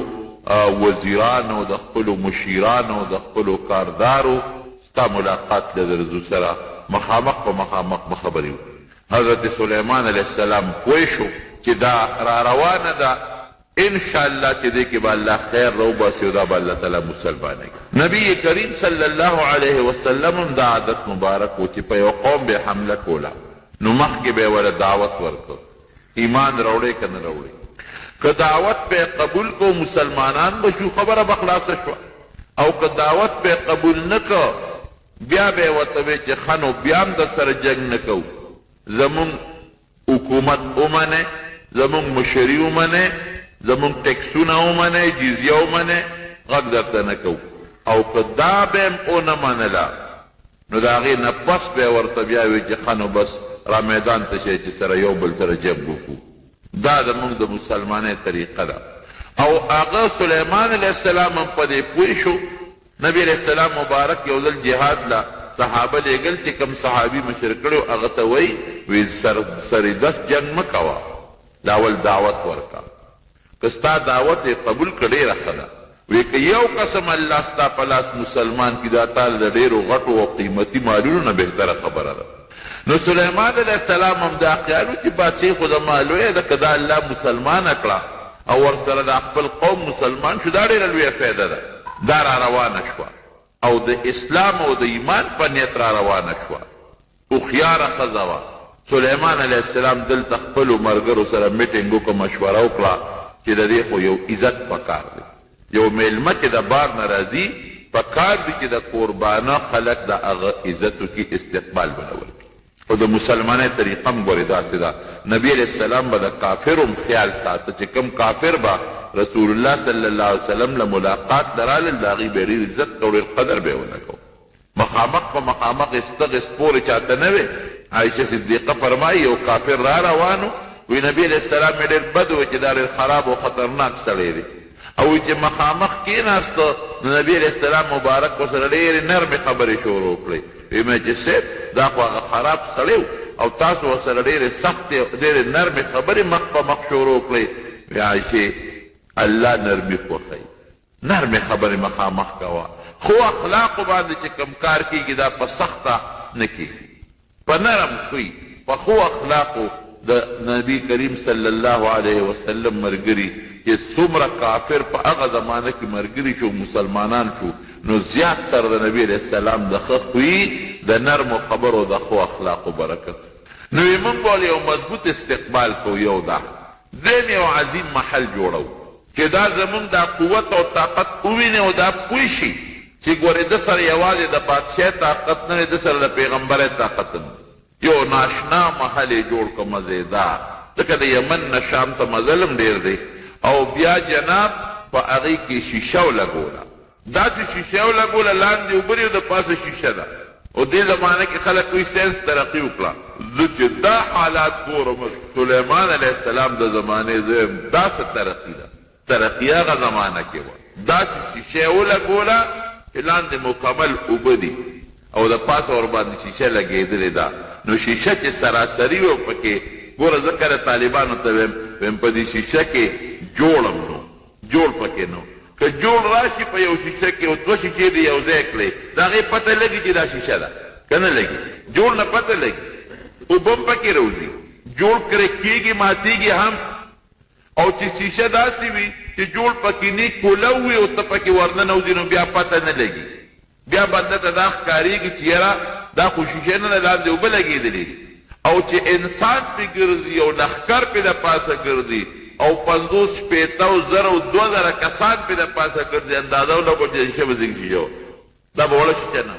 وزیرانو د خپلو مشیرانو د خپلو کاردارو ستا ملاقات له درځو سره مخامخ په مخامخ به خبرې وکړو حضرت سلیمان علیه السلام پوه شو چې دا را روانه ده انشاءالله چې دې کې به الله خیر راوباسي او دا به الله تعالی مسلمانوي نبی کریم صلی الله علیه وسلم هم دا عادت مبارک و چې په یو قوم به حمله کوله نو مخکې به یې ورله دعوت ورکړ ایمان راوړی که نه راوړی که دعوت به قبول کو مسلمانان به شو خبره به خلاصه شوه او که دعوت به قبول نه که بیا به یې ورته وی چې ښه نو بیا هم در سره جنګ نه کوو زمونږ حکومت ومنئ زمونږ مشري ومنئ زمونږ ټیکسونه ومنئ جزیه ومنئ غږ درته نه کوو او که دا به یم ونه منله نو د هغې نه پس به یې ورته بیا وی چې ښه نو بس را میدان ته شئ چې سره یو بل سره جنګ وکړو دا زمونږ د مسلمانۍ طریقه ده او هغه سلیمان علیه السلام هم په دې پوه شو نبی علیه السلام مبارک یو ځل جهاد له صحابه لېږل چې کوم صحابي مشر کړی هغه ته وی سرې دست جنګ مه کوه لاول دعوت ورکه که ستا دعوت یې قبول کړه ډېره ښه ده وی که یو قسم الله ستا په لاس مسلمان کړي دا تا د ډېرو غټو او قیمتي مالونو نه بهتره خبره ده نو سلیمان علیه السلام هم دا خیال و چې بادشاهي خو زما لویه ده که دا الله مسلمانه کړه او ورسره د خپل قوم مسلمان شو دا ډېره لویه فایده ده دا را روانه شوه او د اسلام او د ایمان په نیت را روانه شوه هوښیاره ښځه وه سلیمان علیه السلام دلته خپلو ملګرو سره میټینګ وکړه مشوره وکړه چې د دې خو یو عزت پکار دی یو میلمه چې د بار نه راځي پکار دی چې د قربانه خلک د هغه عزت وکړي استقبال به نه ورکړي او د مسلمانۍ طریقه هم ګورې داسې ده نبي علیه السلام به د کافر هم خیال ساته چې کوم کافر به رسول الله صلی الله علیه وسلم له ملاقات لرالل د هغې به ډېر عزت کو ډېر قدر به یې ونه کو مخامخ په مخامخ استغ سپورې چاته نه وې عایشه صدیقه فرمایي یو کافر را روانو وی نبی علیه السلام یې ډېر بد و چې دا ډېر خراب او خطرناک سړی دی او چې مخامخ کېناسته نو نبی علیه السلام مبارک ورسره ډېرې نرمې خبرې شروع کړې وی مې چې صاحب دا خو هغه خراب سړی او تاسو ورسره ډېرې سختې ډېرې نرمې خبرې مخ په مخ شروع کړې وی عایشې الله نرمي خوښوي نرمې خبرې مخامخ کوه خو اخلاقو باندې چې کوم کار کېږي دا په سخته نه کېږي په نرم خوی په خو اخلاقو د نبی کریم صلی الله علیه وسلم ملګري چې څومره کافر په هغه زمانه کې ملګري شو مسلمانان شو نو زیات تر د نبی علیه السلام د ښه خوی د نرمو خبرو د ښو اخلاقو برکت نو یې موږ به یو مضبوط استقبال کوو یو دا درېیم یو عظیم محل جوړو چې دا زمونږ دا قوت او طاقت وویني او دا پوه شي چې ګورې ده سره یوازې د بادشاه طاقت نه ده سره د پیغمبرۍ طاقت نه یو ناشنا محل یې جوړ کړه مزېدار ځکه د یمن نه شام ته مزل هم ډېر دی او بیا جناب په هغې کې شیشه ولګوله داسې شیشه ولګوله لاندې اوبه او د پاسه شیشه ده او دې زمانه کې خلک کوي ساینس ترقي وکړه زه چې دا حالات ګورم سلیمان علیه السلام د زمانې زه یم دا څه ترقي ده ترقي هغه زمانه کې وه داسې شیشه ولګوله چې لاندې مکمل اوبه دي او د پاسه ورباندې شیشه لګېدلې ده نو شیشه چې سراسري و پکې ګوره زه کله طالبانو ته ویم په دې شیشه کې جوړم نو جوړ پکې نو که جوړ راشي په یو شیشه کې او دوه شیشې دې یو ځای کړې د هغې پته لګي چې دا شیشه ده که نه لګي جوړ نه پته لګي اوبه هم پکې راوځي جوړ کړی کېږي ماتېږي هم، او چې شیشه داسې وي چې جوړ پکې نه کولو وي او ته پکې ورننوځې نو بیا پته نه لګي، بیا بنده ته دا ښکارېږي چې یاره دا خو شیشه نه ده لاندې اوبه لګېدلې دي. او چې انسان پې ګرځي او لښکر پې د پاسه ګرځي او 50 شپېته زره او 2000 کسان پې د پاسه ګرځي، اندازه ولګو چې شیشه به زنګ شیشه دا به وړه شیشه نه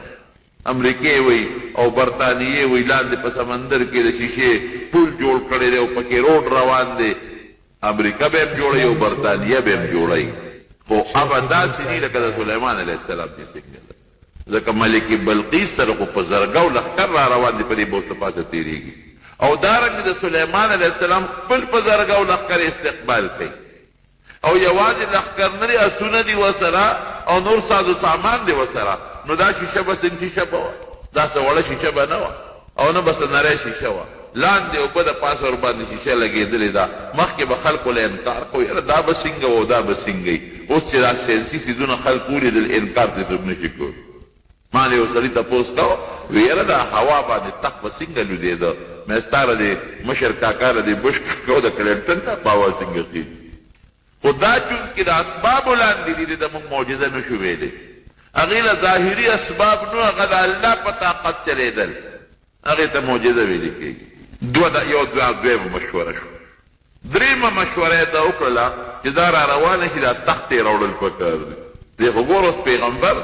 امریکې وی او برطانیې وی لاندې په سمندر کې د شیشې پل جوړ کړی دی او پکې روډ روان دی. امریکا به هم جوړوي او برطانیه به هم جوړوي، خو هغه داسې دي لکه د سلیمان علیه السلام چې څنګه ده. ځکه ملکې بلقیس سره خو په زرګو لښکر را روان دي، په دې بوته پاسه تېرېږي. او دارنګې د سلیمان علیه السلام خپل په زرګو لښکر استقبال کوي، او یوازې لښکر نه دي، اسونه دي ورسره او نور سازو سامان دی ورسره. نو دا شیشه به څنګه شیشه به وه، داسې وړه شیشه به نه وه او نه به څه نری شیشه وه، لاندې اوبه د پاسه ورباندې شیشه لګېدلې ده. مخکې به خلکو له انکار کو، یاره دا به څنګه و دا به څنګه وي. اوس چې دا ساینسي څیزونه خلک ولیدل انکار دې څوک نشي کولی. ما له یو سړي تپوس کوه، وی یاره دا هوا باندې تخت به څنګه لودېده. مې ستا له دې مشر کاکا له دې بش کاکا او د کلینټن ته په هوا څنګه خېږي. خو دا چونکې د اسبابو لاندې دي د موږ معجزه نشو ویلی. هغې له ظاهري اسباب نو، هغه د الله په طاقت چلېدل، هغې ته معجزه ویلې کېږي. دویمه مشوره شو. درېیمه مشوره یې ته وکړله چې دا را روانه شي دا تخت یې راوړل پکار دی. دی خو ګوره اوس پیغمبر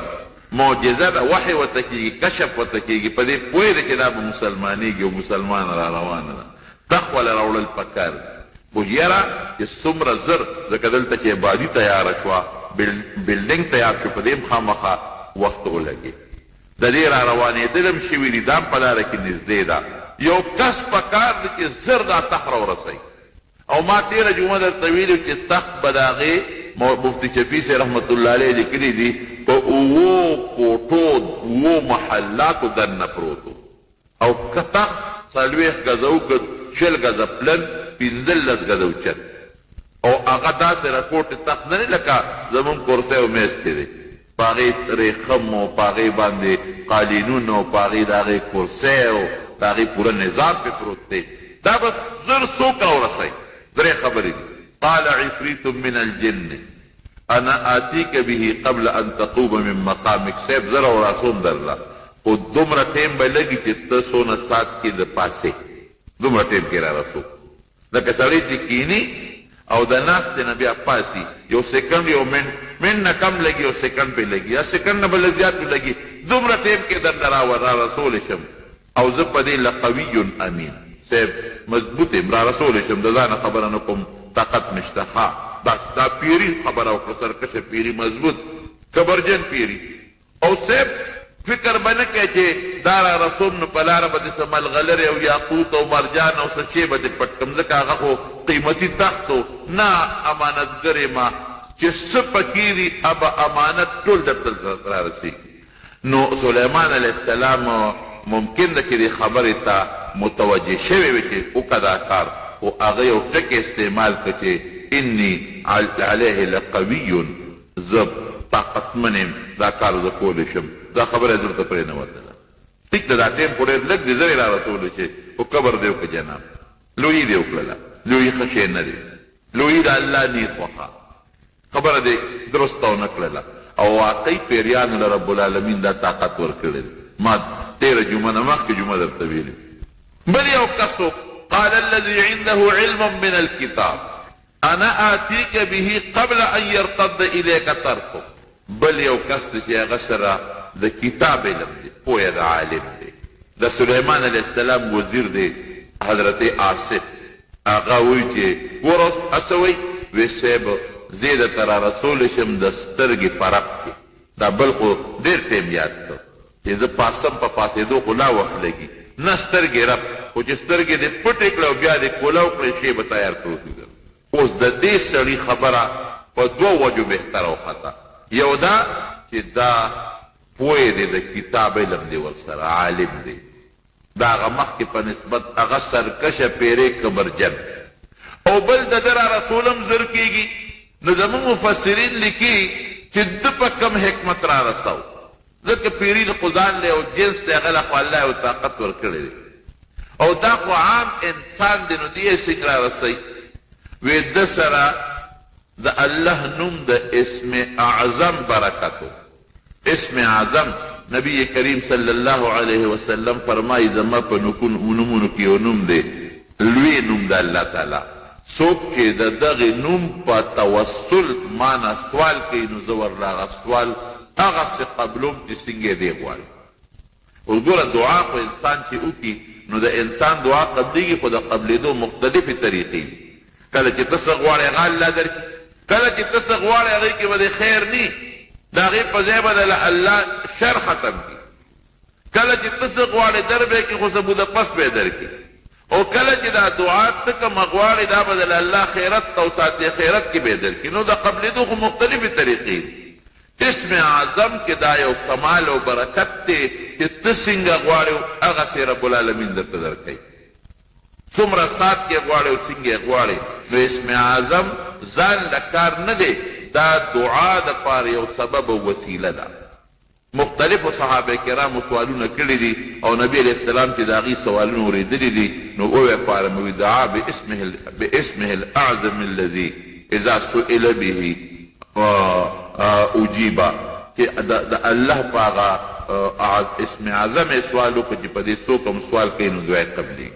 معجزه ده، وحی ورته کېږي، کشف ورته کېږي، په دې پوه دی چې دا به مسلمانېږي او مسلمان را روانه ده، تخت وله راوړل پکار دی. خو یاره چې څومره زر، ځکه دلته چې ابادي تیاره شوه، بلډینګ تیار شو، په دې هم خامخا وخت ولګي. د دې را روانېدل هم شوي دي، دا هم په لاره کې نږدې ده. یو کس پکار دی چې زر دا تخت راورسوي. او ما تېره جمعه درته ویلي چې تخت به د هغې مفتي شفیع صاحب رحمت الله علیه لیکلي دي په 7 کوټو 7 محلاتو دننه پروت و. او که تخت 40 ګزه اوږد، 20 ګزه پلن، 15 ګزه اوچت، او هغه داسې راکوټې تخت نه دی لکه زمونږ کرسی او میز چې دی، په هغې ریخم او په هغې باندې قالینونه او په هغې د هغې کرسی او د هغې پوره نظام پې پروت دی. دا به زر څوک راورسوي. 3 خبرې دي. قال عفریت من الجن انا آتیک به قبل ان تقوم من مقامک. صاحب زه راورسوم درله، خو دومره ټیم به لګي چې ته څونه ساعت کې د پاسې دومره ټیم کې را رسو. لکه سړی چې کیني او د ناستې نه بیا پاسي، یو سیکنډ یو منټ نه کم لګي، یو سیکنډ پې لګي، یا سیکنډ نه به لږ زیات لګي، دومره ټیم کې درته را رسولی شم. او زه په دې لقوي امین صاحب مضبوط یم، را رسولی شم، د ځانه خبره نه کوم، طاقت نشته. ها بس دا پیري خبره وکړه، سرکشه پیري، مضبوط کبرجن پیري. او صاحب فکر به نه کوې چې دا را رسوم نو په لاره به دې څه ملغلرې او یاقوت او مرجان او څه شی به دې پټ کړم، ځکه هغه خو قیمتي تخت و. نه امانتګر یم، چې څه پکې دي هغه امانت ټول درته را رسېږي. نو سلیمان علیه السلام ممکن ده چې دې خبرې ته متوجه شوی وي چې وکړه دا کار، خو هغه یو ټکي استعمال کړه چې انی علیه لقوي، زه طاقتمن یم، دا کار زه کولی شم. دا خبره یې درته پرې نه وتله. ټیک ده، دا ټیم خو ډېر لږ دی، زر یې را رسولی شي، خو قبر دې وکړه جناب، لویي دې وکړله. لویي ښه شی نه دی، لویي د الله نیک خوښه خبره دې درسته ونه کړله. او واقعي پیریانو له رب العالمین دا طاقت ورکړی دی. ما 13 جمعه نه مخکې جمعه درته ویلي. بل یو کس قال الذي عنده علم من الكتاب انا آتيك به قبل ان يرتد اليك طرفك. بل یو کس دی چې هغه سره د کتاب علم دی، پوهه د عالم دی. د سلیمان علیه السلام وزیر دی حضرت آصف. هغه وایي چې ګوره اوس هڅه وایي، وی صاحب زه درته را رسولی شم د سترګې فرق کې. دا بل خو ډېر ټیم یاد کړ چې زه پاسم په پاسېدو خو لا وخت لګي، نه سترګې رب، خو چې سترګې دې پټې کړه او بیا دې کولاو کړې شی به تیار کړو. اوس د دې سړي خبره په 2 وجو بهتره وخته. یو دا چې دا پوه دی، د کتاب علم دی، ورسره عالم دی، د هغه مخکې په نسبت هغه سرکشه پیرې کبرجن. او بل د ده را رسول هم زر کېږي. نو زموږ مفسرین لیکي چې ده په کم حکمت را رسو، ځکه پیري د خو ځان دی او جنس دی، هغه له خو الله یو طاقت ورکړی دی. او دا خو عام انسان دی نو دی څنګه را رسوي وی ده سره د الله نوم د اسم اعظم برکتو. اسم اعظم نبی کریم صلی الله علیه وسلم فرمایي زما په نومونو کې یو نوم دی لوی نوم د الله تعالی. څوک چې د دغه نوم په توسل معنی سوال کوي نو زه ورله هغه سوال هغسې قبلوم چې څنګه دی غواړي. اوس ګوره دعا خو انسان چې وکړي نو د انسان دعا قبلیږي خو د قبلېدو مختلفې طریقې دي. کله چې ته څه غواړې هغه الله درکړي، کله چې ته څه غواړې هغې کې به د خیر نه د هغې په ځای به دله الله شر ختم کړي. کله چې ته څه غواړې در به یې کړي خو څه بوده پس به یې درکړي. او کله چې دا دعا ته کومه غواړې دا به دله الله خیرت ته وساتي خیرت کې به یې درکړي. نو د قبلېدو خو مختلفې طریقې دي. اسم اعظم کې دا یو کمال او برکت دی چې ته څنګه غواړې هغسې رب العالمین درته درکوي. څومره سات کې غواړې او څنګه غواړې. نو اسم اعظم ځان له کار نه دی، دا دعا دپاره یو سبب او وسیله ده. مختلفو صحابه کرامو سوالونه کړي دي او نبی علیه السلام چې د هغې سوالونه اورېدلي دي نو وویل پاره دعا باسمه الاعظم الذي اذا سئل به اجیبا، چې د الله په هغه اسم اعظم یې سوال وکړو چې په دې څوک هم سوال کوي نو دعا یې قبلېږي.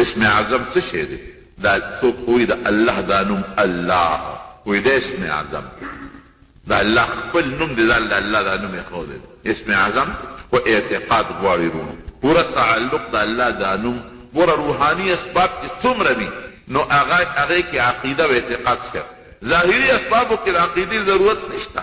اسم اعظم څه شی دی؟ دا څوک وایي د الله دا نوم الله وایي دا اسم اعظم دا الله خپل نوم دی، دا الله دا نوم یې ښودی. اسم اعظم خو اعتقاد غواړي رونو، پوره تعلق د الله دا نوم پوره روحاني اسباب چې څومره وي نو هغې کې عقیده و اعتقاد شته. ظاهري اسبابو کې د عقیدې ضرورت نشته.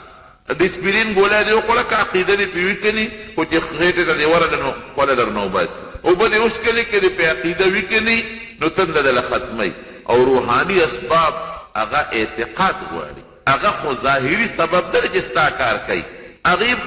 ډسپلین ګولی دې وخوړه که عقیده دې پې وکني خو چې خېټې ته دې ورله نو خوله درنه وباسي. اوبه دې وڅکلې که دې پې عقیده وکني نو تنده دله ختموي. او روحاني اسباب هغه اعتقاد غواړي. هغه خو ظاهري سبب دی چې ستا کار کوي،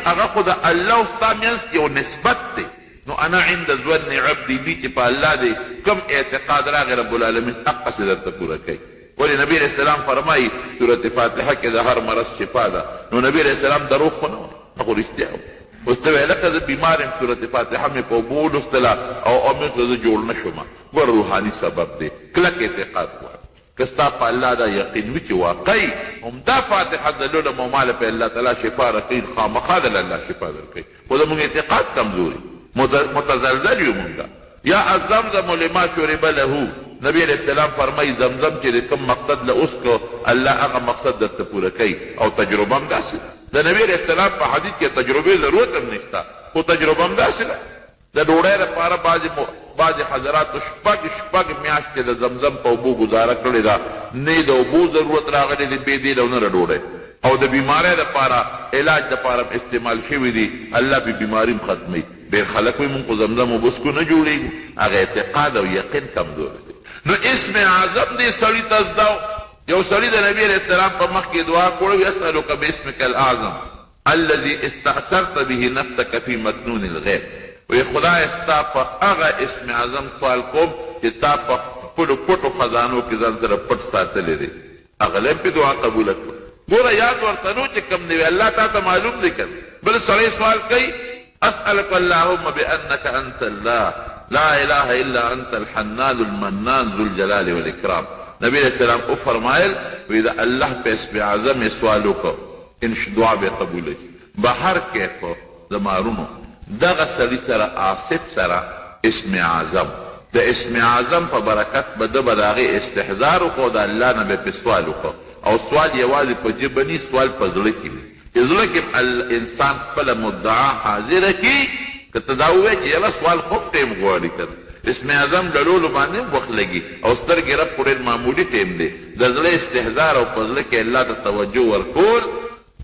هغه خو د الله او ستا منځ کې یو نسبت دی. نو انا عند ظن عبدي بي چې په الله دی کوم اعتقاد راغی رب العالمین هغسې درته پوره کوي. ولی نبی علیہ السلام فرمائی سورت فاتحه کې د هر مرض شفا ده. نو نبی علیہ السلام دروغ خو نه وایي، هغه رښتیا وایي. اوس ته وایې لکه زه بیمار یم سورت فاتحه مې په اوبو ولوستله او مې زه جوړ نه شوم. ګوره روحاني سبب دی، کلک اعتقاد غواړي. که ستا په الله دا یقین وي چې واقعي همدا فاتحه د لولم او ماله په الله تعالی شفا رقي خامخا دله الله شفا درکوي. خو زموږ اعتقاد کمزوري، متزلزل یو مونږ. یا الزمزم لما شرب له، نبی علیہ السلام فرمائی زمزم چې د کوم مقصد له اوس کو الله هغه مقصد درته پوره کوي. او تجربه هم داسې ده. د نبی علیہ السلام په حدیث کې تجربې ضرورت هم نشته، خو تجربه هم داسې ده. د ډوډۍ لپاره بعضې حضراتو شپږ میاشتې د زمزم په اوبو ګزاره کړې ده، نه د اوبو ضرورت راغلی دی بې دې او نه د ډوډۍ. او د بیمارۍ لپاره علاج لپاره استعمال شوي دي، الله به بیماري هم ختموي. ډېر خلک وایي مونږ خو زمزم اوبه څکو نه جوړېږو، هغه اعتقاد او یقین کمزوری دی. نو اسم اعظم دی سړي ته زده. یو سړي د نبي علیه السلام په مخ کې دعا کړې اسألک باسمک الاعظم الذي استأثرت به نفسك في مكنون الغیب. وی خدای ستا په هغه اسم اعظم سوال کوم چې تا په خپلو پټو خزانو کې ځان سره پټ ساتلی دی. هغه له پې دعا قبوله کړه. ګوره یاد ورته نو چې کوم دی الله تا ته معلوم دی که بل سړی سوال کوي اسألك اللهم بأنك أنت الله لا اله الا انت الحنان المنان ذو الجلال والاکرام. نبی علیہ السلام او فرمایل وی دا الله په اسم اعظم سوال وکړو ان دعا به قبول شي. بهر کې په زمارونو دغه سړي سره آصف سره اسم اعظم د اسم اعظم په برکت به ده به د هغې استحضار وکړو، د الله نه به پې سوال وکړو. او سوال یوازې په ژبه نی، سوال په زړه کې وي. چې زړه کې انسان خپله مدعا حاضره کړي. که ته دا ووایې چې یله سوال خوب ټیم غواړي که اسم اعظم ډلولو باندې هم وخت لګي او سترګې رب خو ډېر معمولي ټیم دی. د زړه استحضار او په زړه کې الله ته توجه ورکول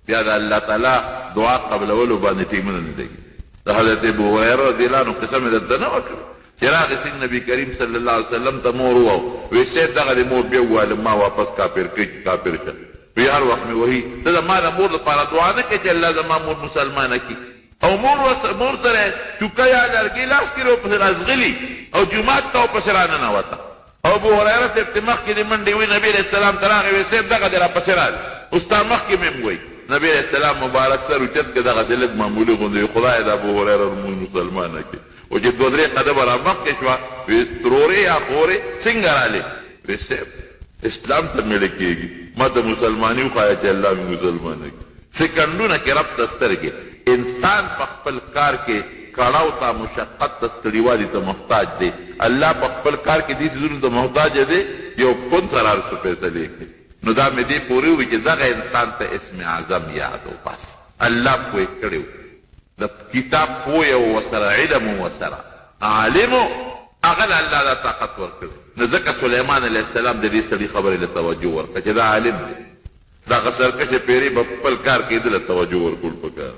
بیا د الله تعالی دعا قبلولو باندې ټیمونه نه لګي. د حضرت ابو هریره رضی الله عنه قصه مې درته نه وکړه چې راغی سید نبي کریم صلی الله علیه وسلم ته مور ووایو وی صاحب دغه د مور بیا وویل ما واپس کافر کړي چې کافر شه. وی هر وخت مې وهي ته زما د مور لپاره دعا نه کوې چې الله زما مور مسلمانه کړي. او مور سره چوکه یا لرګي لاس کې ورپسې راځغلي او جومات ته ورپسې راننوته. او ابو هریره صاحب ته مخکې د منډې وی نبي علیه السلام ته راغی وی صاحب دغه دې راپسې راځي اوس تا مخکې مې هم وی. نبی علیہ السلام مبارک سر اوچت که دغه لږ معمولي غوندې خدای د ابو هریره لمونځ مسلمانه کړي. او چې دوه درې قدمه را مخکې شوه وی ترورې یا خورې څنګه رالې وی صاحب اسلام ته مړه کېږي ما ته مسلماني وښایه چې الله مې مسلمانه کړي سکندونه کې رب ته سترګې انسان په خپل کار کې کړاو ته مشقت ته ستړیوالي ته محتاج دی الله په خپل کار کې دې څیزونو ته محتاج دی یو کون سره هر څه فیصلې کوي نو دا مې دې پورې وي چې دغه انسان ته اسم اعظم یاد و بس الله پوه کړی و د کتاب پوهه ورسره علم ورسره عالم هغه له الله دا طاقت ورکړی نو ځکه سلیمان علیه السلام د دې سړي خبرې له توجه ورکړه چې دا عالم دی دغه سرکشه پیرې به خپل کار کې ده له توجه ورکول پکار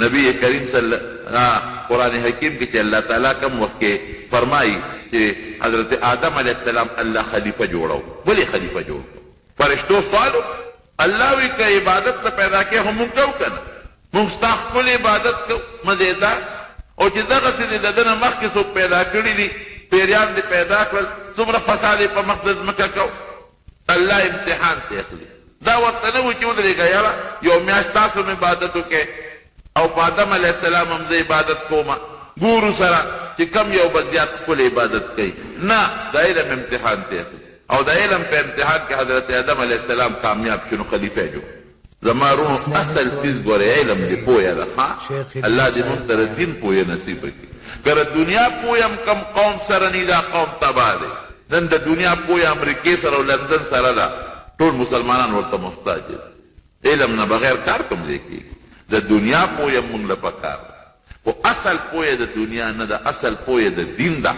نبی کریم قرآن حکیم کې چې الله تعالی کم وخت کې فرمایي چې حضرت آدم علیه السلام الله خلیفه جوړو ولې خلیفه جوړ فرشتو سوالو الله وی که عبادت ته پیدا کې هم مونږ کوو که نه مونږ ستا خپل عبادت کوو مزېدار او چې دغسې د ده نه مخکې څوک پیدا کړي دي پیریان دې پیدا کړل څومره فساد یې په مخ د ځمکه کوو الله امتحان ته اخلي دا ورته نه وي چې ودرېږه یاره یو میاشت تاسو م عبادت وکړئ او په آدم علیه السلام هم زه عبادت کومه ګورو سره چې کم یو به زیات خپل عبادت کوي نه د علم امتحان ته اخلي او د علم په امتحان کې حضرت آدم علیه السلام کامیاب شنو خلیفه جوړ زما رونو اصل چیز ګورې علم دې پوهه ده الله دې موږ ته د دین پوهه نصیب کړي که د دنیا پوهه هم کم قوم سره نه دا قوم تباه دی نن د دنیا پوهه امریکې سره او لندن سره ده ټول مسلمانان ورته محتاج دي علم نه بغیر کار کوم دی کېږي د دنیا پوهه مونږ له پکار خو اصل پوهه د دنیا نه ده اصل پوهه د دین ده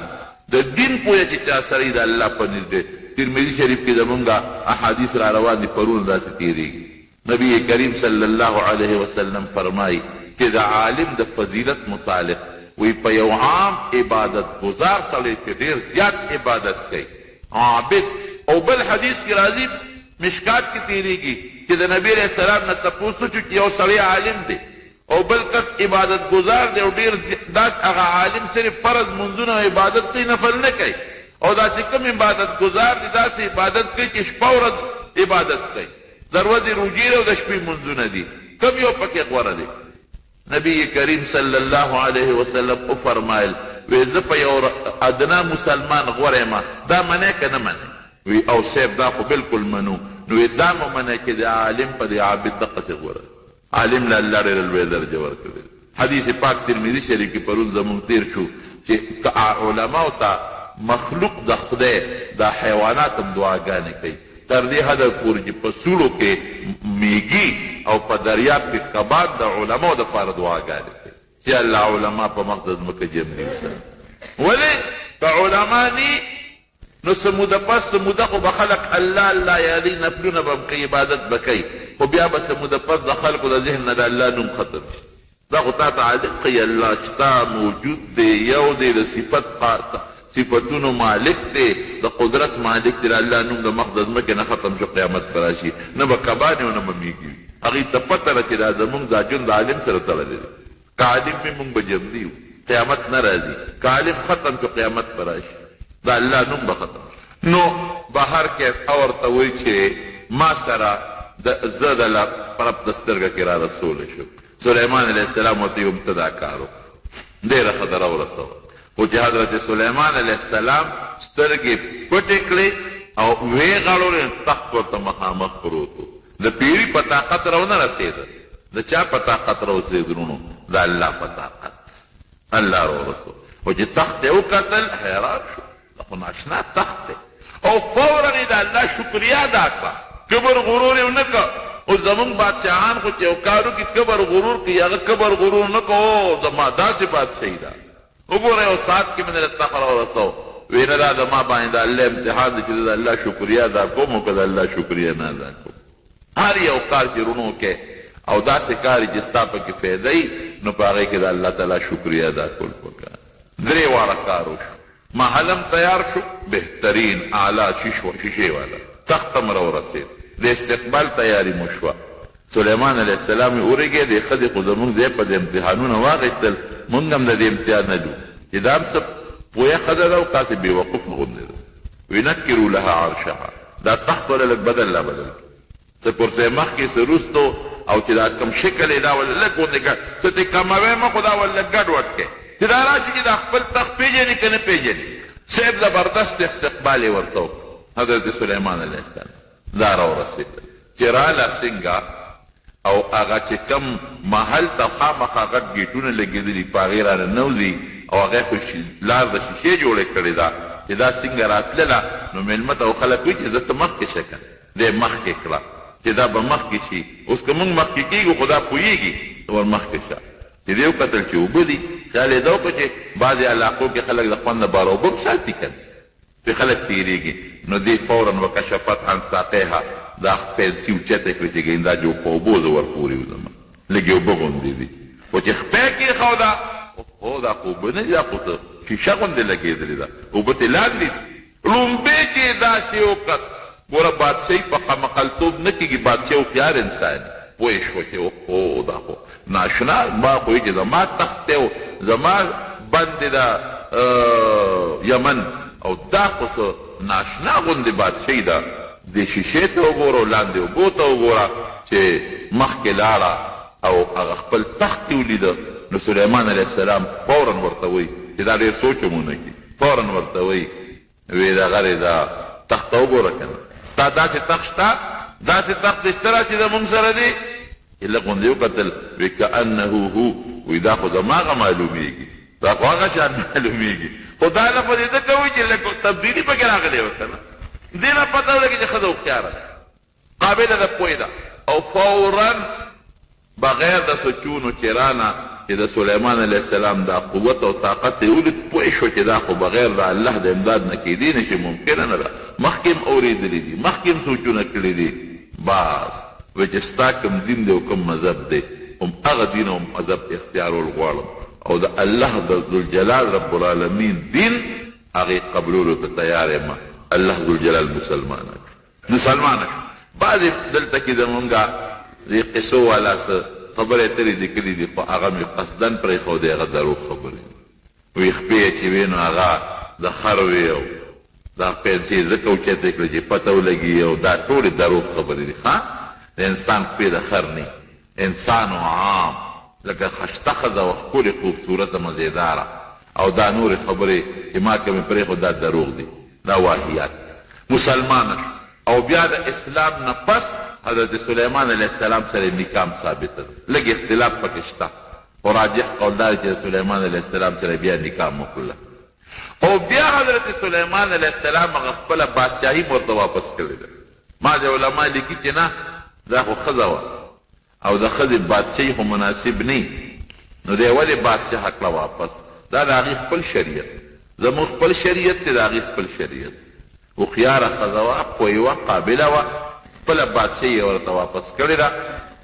د دین پوهه چې چا سره د الله په نزد ترمذي شریف کې زمونږ احادیث را روان دي پرون داسې تېرېږي نبی کریم صلی الله علیه وسلم فرمایي چې د عالم د فضیلت متعلق وی په یو عام عبادت گزار سړی چې ډېر زیات عبادت کوي عابد او بل حدیث کې راځي مشکات کې تېرېږي چې د نبی علیه السلام نه تپوس وشو چې یو سړی عالم دی او بل کس عبادت گزار دی او ډېر دا هغه عالم صرف فرض منځونه او عبادت کوي نفل نه کوي او دا چې کوم عبادت گزار دی داسې عبادت کوي چې شپه ورځ عبادت کوي د ورځې روژې او د شپې منځونه دي کوم یو پکې غوره دی نبی کریم صلی الله علیه وسلم وفرمایل وی زه په یو ادنا مسلمان غوره یم دا منې که نه منې وی او صاحب دا خو بلکل منو نو دا مو منې چې د عالم په د عابد دقسې غوره عالم له الله ډېره لویه درجه ورکړې حدیث پاک ترمذي شریف کې پرون زموږ تېر شو چې علماو ته مخلوق د خدای د حیوانات هم دعاګانې کوي تر دې حده پورې چې په سوړو کې میږي او په دریاب کې کبان د علماو دپاره دعاګانې کوي چې الله علما په مخ د ځمکه جمع وساتي ولې که علما ني نو څه موده پس څه موده خو به خلق الله الله یادوي نفلونه به هم کوي عبادت به کوي خو بیا به څه موده پس د خلکو د ذهن نه د الله نوم ختم شي دا خو تا ته عادت کوي الله شته موجود دی یو دی د صفتونو مالک دی د قدرت مالک دی د الله نوم د مخ د ځمکې نه ختم شو قیامت به راشي نه به کبانې او نه به میږي هغوی ته پته ده چې دا زمونږ دا ژوند د عالم سره تړلی دی که عالم وي مونږ به جمدي یو قیامت نه راځي که عالم ختم شو قیامت به راشي د الله نوم به ختم شي نو بهر کې ورته وایي چې ما سره زه د رب د سترګه کې را رسولی شو سلیمان علیه السلام ورته یو ابتدا کار وکړو ډېره خطره ورسوه خو چې حضرت سلیمان علیه السلام سترګې پټې کړې او ویې غړولې تخت ورته مخامخ پروت و د پیري په طاقت راونه رسېده د چا په طاقت راوسېد وروڼو د الله په طاقت الله راورسو خو چې تخت یې وکتل حیران شو دا خو ناشنا تخت دی او فورا یې د الله شکریا ادا کړه کبر غرور یې ونه کړه اوس زمونږ بادشاهان خو چې یو کار وکړي کبر غرور کوي هغه کبر غرور نه کوو زما داسې بادشاهي ده وګوره یو ساعت کې مې د تخت راورسو وی نه دا زما باندې د الله امتحان دی چې د الله شکریا ادا کوم او که د الله شکریا نه ادا کوم هر یو کار چې رونو کې او داسې کار چې ستا پکې فایده وي نو په هغې کې د الله تعالی شکریا ادا کول پکار درې واړه کار وشو محلم تیار شو بهترین اعلی شیشې والا تخت هم راورسېد د استقبال تیاري مو شوه سلیمان علیه السلام یې ورېږې د ښځې خو زمونږ ځای په د امتحانونه واخیستل مونږ هم د دې امتحان نه لو چې دا هم څه پوهه ښځه ده او تاسې بېوقوف غوندې ده وینکرو لها عرشها دا تخت ولا لږ بدل لا بدل څه کرسۍ مخکې څه وروستو او چې دا کوم شکل یې دا ولا لږ غوندې څه ترې کموی مه خو دا ولا لږ ګډوډ کړې چې دا راشي چې دا خپل تخت پیژني که نه پیژني. صاحب زبردست استقبال یې ورته وکړ حضرت سلیمان علیه السلام. دا راورسېدل چې راله څنګه او هغه چې کم محل ته خامخا غټ ګیټونه لګېدلي په هغې راننوځي او هغه خو لار د شیشې جوړې کړې ده چې دا څنګه راتلله نو مېلمه ته خلک وایي چې زه ته مخکې شه که دی مخکې کړه چې دا به مخکې شي. اوس که موږ مخکې کېږو خو دا پوهېږي ور مخکې شه. چې دی وکتل چې اوبه دي خیال یې دا وکړه چې بعضې علاقو کې خلک د خوند لپاره اوبه هم ساتي که نه پرې خلک تېرېږي. نو دې فورا وکشفت عن ساقیها دا پنسي اوچته کړې چې ګینې دا جو په اوبو زه ورپورې وځم لږې اوبه غوندې دي خو چې خپې کېښوده هو دا خو اوبه نه دي دا خو ته شیشه غوندې لګېدلې ده اوبه ترې لاندې دي. لومبې چې یې داسې وکړ ګوره بادشاهي په قمقلتوب نه کېږي بادشاه هوښیار انسان پوه شوه چې اوهو دا خو ناشنا ما خو چې زما تخت دی زما بند ده یمن او دا خو څه ناشنا غوندې بادشاهي ده د شیشې ته وګوره لاندې اوبو ته وګوره چې مخکې لاړه او هغه خپل تخت یې ولیده. نو سلیمان علیه السلام فورا ورته وایي چې دا ډېر سوچ هم ونه کړي فورا ورته وایي وی دغه دا تخت ته وګوره که نه ستا داسې تخت شته داسې تخت دې شته را چې زمونږ سره دی چې لږ غوندې وکتل وی کانه هو وی دا خو دماغه معلومېږي دا خو هغه شان معلومېږي خو دا لفظ یې ځکه وایي چې لږ تبدیلي پکې راغلی وه که نه دې نه پته ولګي چې ښځه هوښیاره ده قابله ده پوه ده او فورا بغیر د سوچونو چې رانه چې د سلیمان علیه السلام دا قوت او طاقت یې ولید پوه شو چې دا خو بغیر د الله د امداد نه کیدی نشي ممکنه نه ده مخکې هم اورېدلي دي مخکې هم سوچونه کړي دي بس وایي چې ستا کوم دین دی او کوم مذهب دی هم هغه دین او مذهب اختیارول غواړم او د الله د ذوالجلال رب العالمین دین هغې قبلولو ته تیار یم الله ذوالجلال مسلمانه بعضې دلته کې زمونږ دې قصو والا څه خبرې ترې لیکلي دي خو هغه مې قصدن پرېښودی هغه دروغ خبرې وي خپې چې وې نو هغه د خر وې او دا پیسې ځکه اوچتې کړې چې پته ولګي او دا ټولې دروغ خبرې دي ښه د انسان خپې د خر نه انسان و عام لکه خشته ښځه و ښکلې خوبصورته مزېداره او دا نورې خبرې چې ما که مې پرېښود دا دروغ دي دا واهیات مسلمانه او بیا د اسلام نه پس حضرت سلیمان علیه السلام سره نکام ثابته ده لږ اختلاف پکې شته خو راجح قول دا دی چې سلیمان علیه السلام سره بیا نکام وکړله او بیا حضرت سلیمان علیه السلام هغه خپله بادشاهي م ورته واپس کړې ده بعضې علما لیکي چې نه دا خو ښځه وه او د ښځې بادشاهي خو مناسب نه نو دی ولې بادشاه کړه واپس دا د هغې خپل شریعت زموږ خپل شریعت دی د هغې خپل شریعت هوښیاره ښځه وه پوهې وه قابله وه خپله بادشاهي یې ورته واپس کړې ده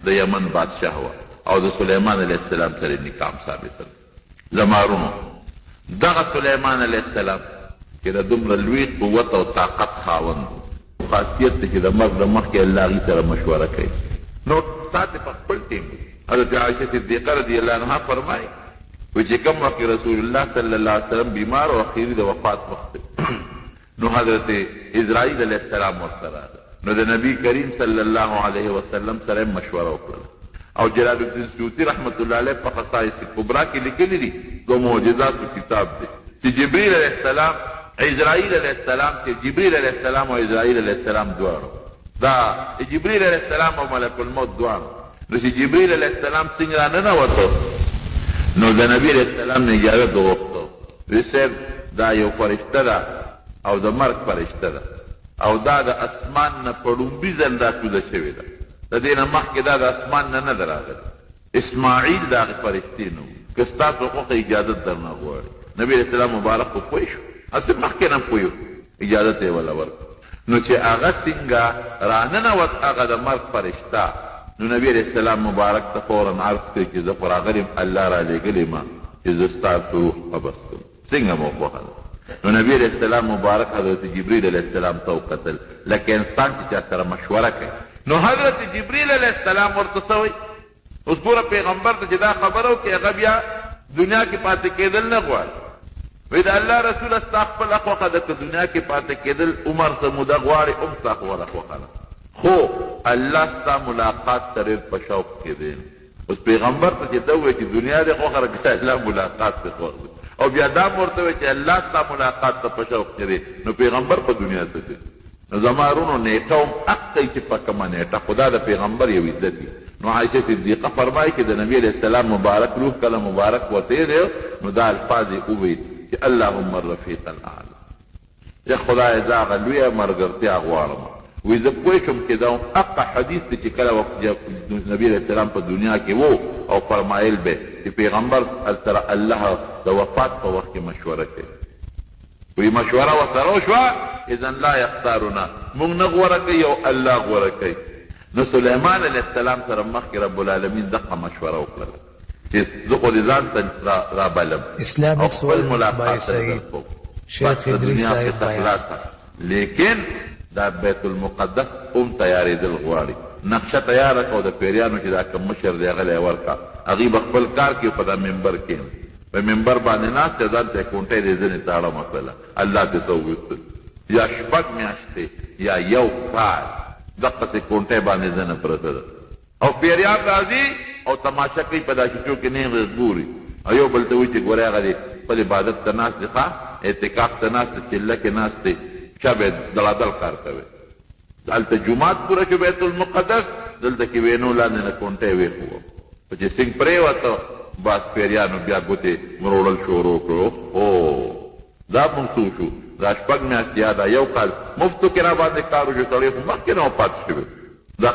د یمن بادشاه وه او د سلیمان علیه السلام سره نکام ثابته ده زمارونو دغه سلیمان علیه السلام چې د دومره لوی قوت او طاقت خاوند خاصیت دی چې د مرګ د مخکې الله هغې سره مشوره کوي نو تاسې په خپل ټیم حضرت عایشه صدیقه رضی الله عنها فرمایي وایي چې کوم وخت رسول الله صلی الله علیه وسلم بیمار او اخري د وفات وخت نو حضرت اسرائیل علیه السلام ورته راغی نو د نبی کریم صلی الله علیه وسلم سره مشوره وکړه او جلال الدین سیوطي رحمت الله علیه په خصائص کبرا کې لیکلي دي د معجزاتو کتاب دی چې جبریل علیه السلام اسرائیل علیه السلام چې جبریل علیه السلام او اسرائیل علیه السلام دواړو دا جبریل علیه السلام او ملک الموت دواړو نو چې جبریل علیه السلام څنګه راننوته نو د نبی علیه السلام نه اجازه وغوښته ویې صاحب دا یو فرشته ده او د مرګ فرشته ده او دا د اسمان نه په لومبي ځل دا کوزه شوې ده د دې نه مخکې دا د اسمان نه نه ده راغلې اسماعیل د هغې فرشتې نه و که ستاسو خوښه اجازت درنه غواړي نبي علیه السلام مبارک خو پوه شو هسې مخکې نه پوه اجازت یې وله ورکړه نو چې هغه څنګه راننوت هغه د مرګ فرشته نو نبي علیه السلام مبارک ته فورا عرض کړي چې زه خو راغلی یم الله رالیږلی ما چې زه ستاسو روح قبض کړم څنګه مو خوښه ده نو نبی علیه السلام مبارک حضرت جبریل علیه السلام ته وکتل لکه انسان چې چا سره مشوره کوي نو حضرت جبریل علیه السلام ورته څه وایي اوس ګوره پیغمبر ته چې دا خبره وکړي هغه بیا دنیا کې پاتې کېدل نه غواړي وایي د الله رسوله ستا خپله خوښه ده که دنیا کې پاتې کېدل عمر ته موده غواړي هم ستا خپله خوښه ده خو الله ستا ملاقات ته ډېر په شوق کې دی اوس پیغمبر ته چې ته ووایې چې دنیا دې خوښه راکړه الله ملاقات ته خوښ دی او بیا دا م ورته وایي چې الله ستا ملاقات ته په شوق کې دی نو پیغمبر په دنیا ته دی نو زما وروڼو نیټه هم حق دی چې په کومه نیټه خو دا د پیغمبر یو عزت دی نو عایشه صدیقه فرمایي چې د نبي علیه السلام مبارک روح کله مبارک وتی دی نو دا الفاظ یې وویل چې اللهم الرفیق الاعلی یا خدای زه هغه لویه ملګرتیا غواړم وی زه پوه شم چې دا حقه حدیث دی چې کله نبي علیه السلام په دنیا کې و او فرمایل به چې پیغمبر سره الله د وفات په وخت کې مشوره کوي وی مشوره ورسره وشوه اذن لا یختارنا موږ نه غوره کوي او الله غوره کوي نو سلیمان علیه السلام سره مخکې رب العالمین دغه مشوره وکړله چې زه خو دې ځان ته رابلم او خپل ملاقات شیخ ادریس صاحب بیان لیکن دا بیت المقدس هم تیارېدل غواړي نقشه تیاره کړه د پیریانو چې دا کوم مشر دی هغه لی ورکړه هغوی به خپل کار کوي په دا ممبر کې په ممبر باندې ناست دی ځان ته یې کونټۍ د ځینې تاړمه کړله الله دې څه وویستل یا شپږ میاشتې یا یو کال دقسې کونټۍ باندې ځنه پرته ده او پیریان راځي او تماشه کوي په دا شیشو کې نیغ ګوري او یو بل ته وایي چې ګورې هغه دی خپل عبادت ته ناست دی ښه اعتکاف ته ناست دی چله کې ناست دی شب دلادل کار کوي دلته جمعات پوره شو بیت المقدس دلته کې وینو لاندې نه کونټۍ ویښ وه په چې سنګ پرېوته بس پیریانو بیا ګوتې مروړل شروع کړو او دا موږ څو شو دا شپږ میاشتې یا دا یو کال مفتو کې را باندې کار وشو سړی خو مخکې نه وفات شوی دا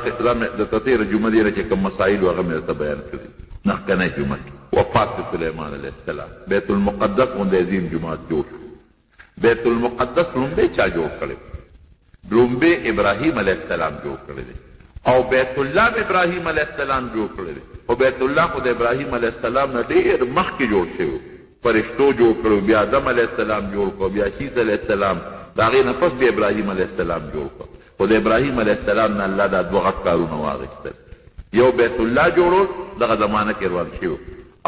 درته تېره جمعه دی چې کوم مسایل و هغه مې درته بیان کړي مخکنۍ جمعه کې وفات سلیمان علیه السلام بیت المقدس غوندې عظیم جومات جوړ شو بیت المقدس لومبی چا جوړ کړی لومبی ابراهیم علیه السلام جوړ کړی دی او بیت الله ابراهیم علیه السلام جوړ کړی دی او بیت الله خو د ابراهیم علیه السلام نه ډېر مخکې جوړ شوی فرشتو جوړ کړو بیا آدم علیه السلام جوړ کړو بیا شیس علیه السلام د هغې نه پس بیا ابراهیم علیه السلام جوړ کړو خو د ابراهیم علیه السلام نه الله دا دوه غټ کارونه واخیستل یو بیت الله جوړول دغه زمانه کې روان شوی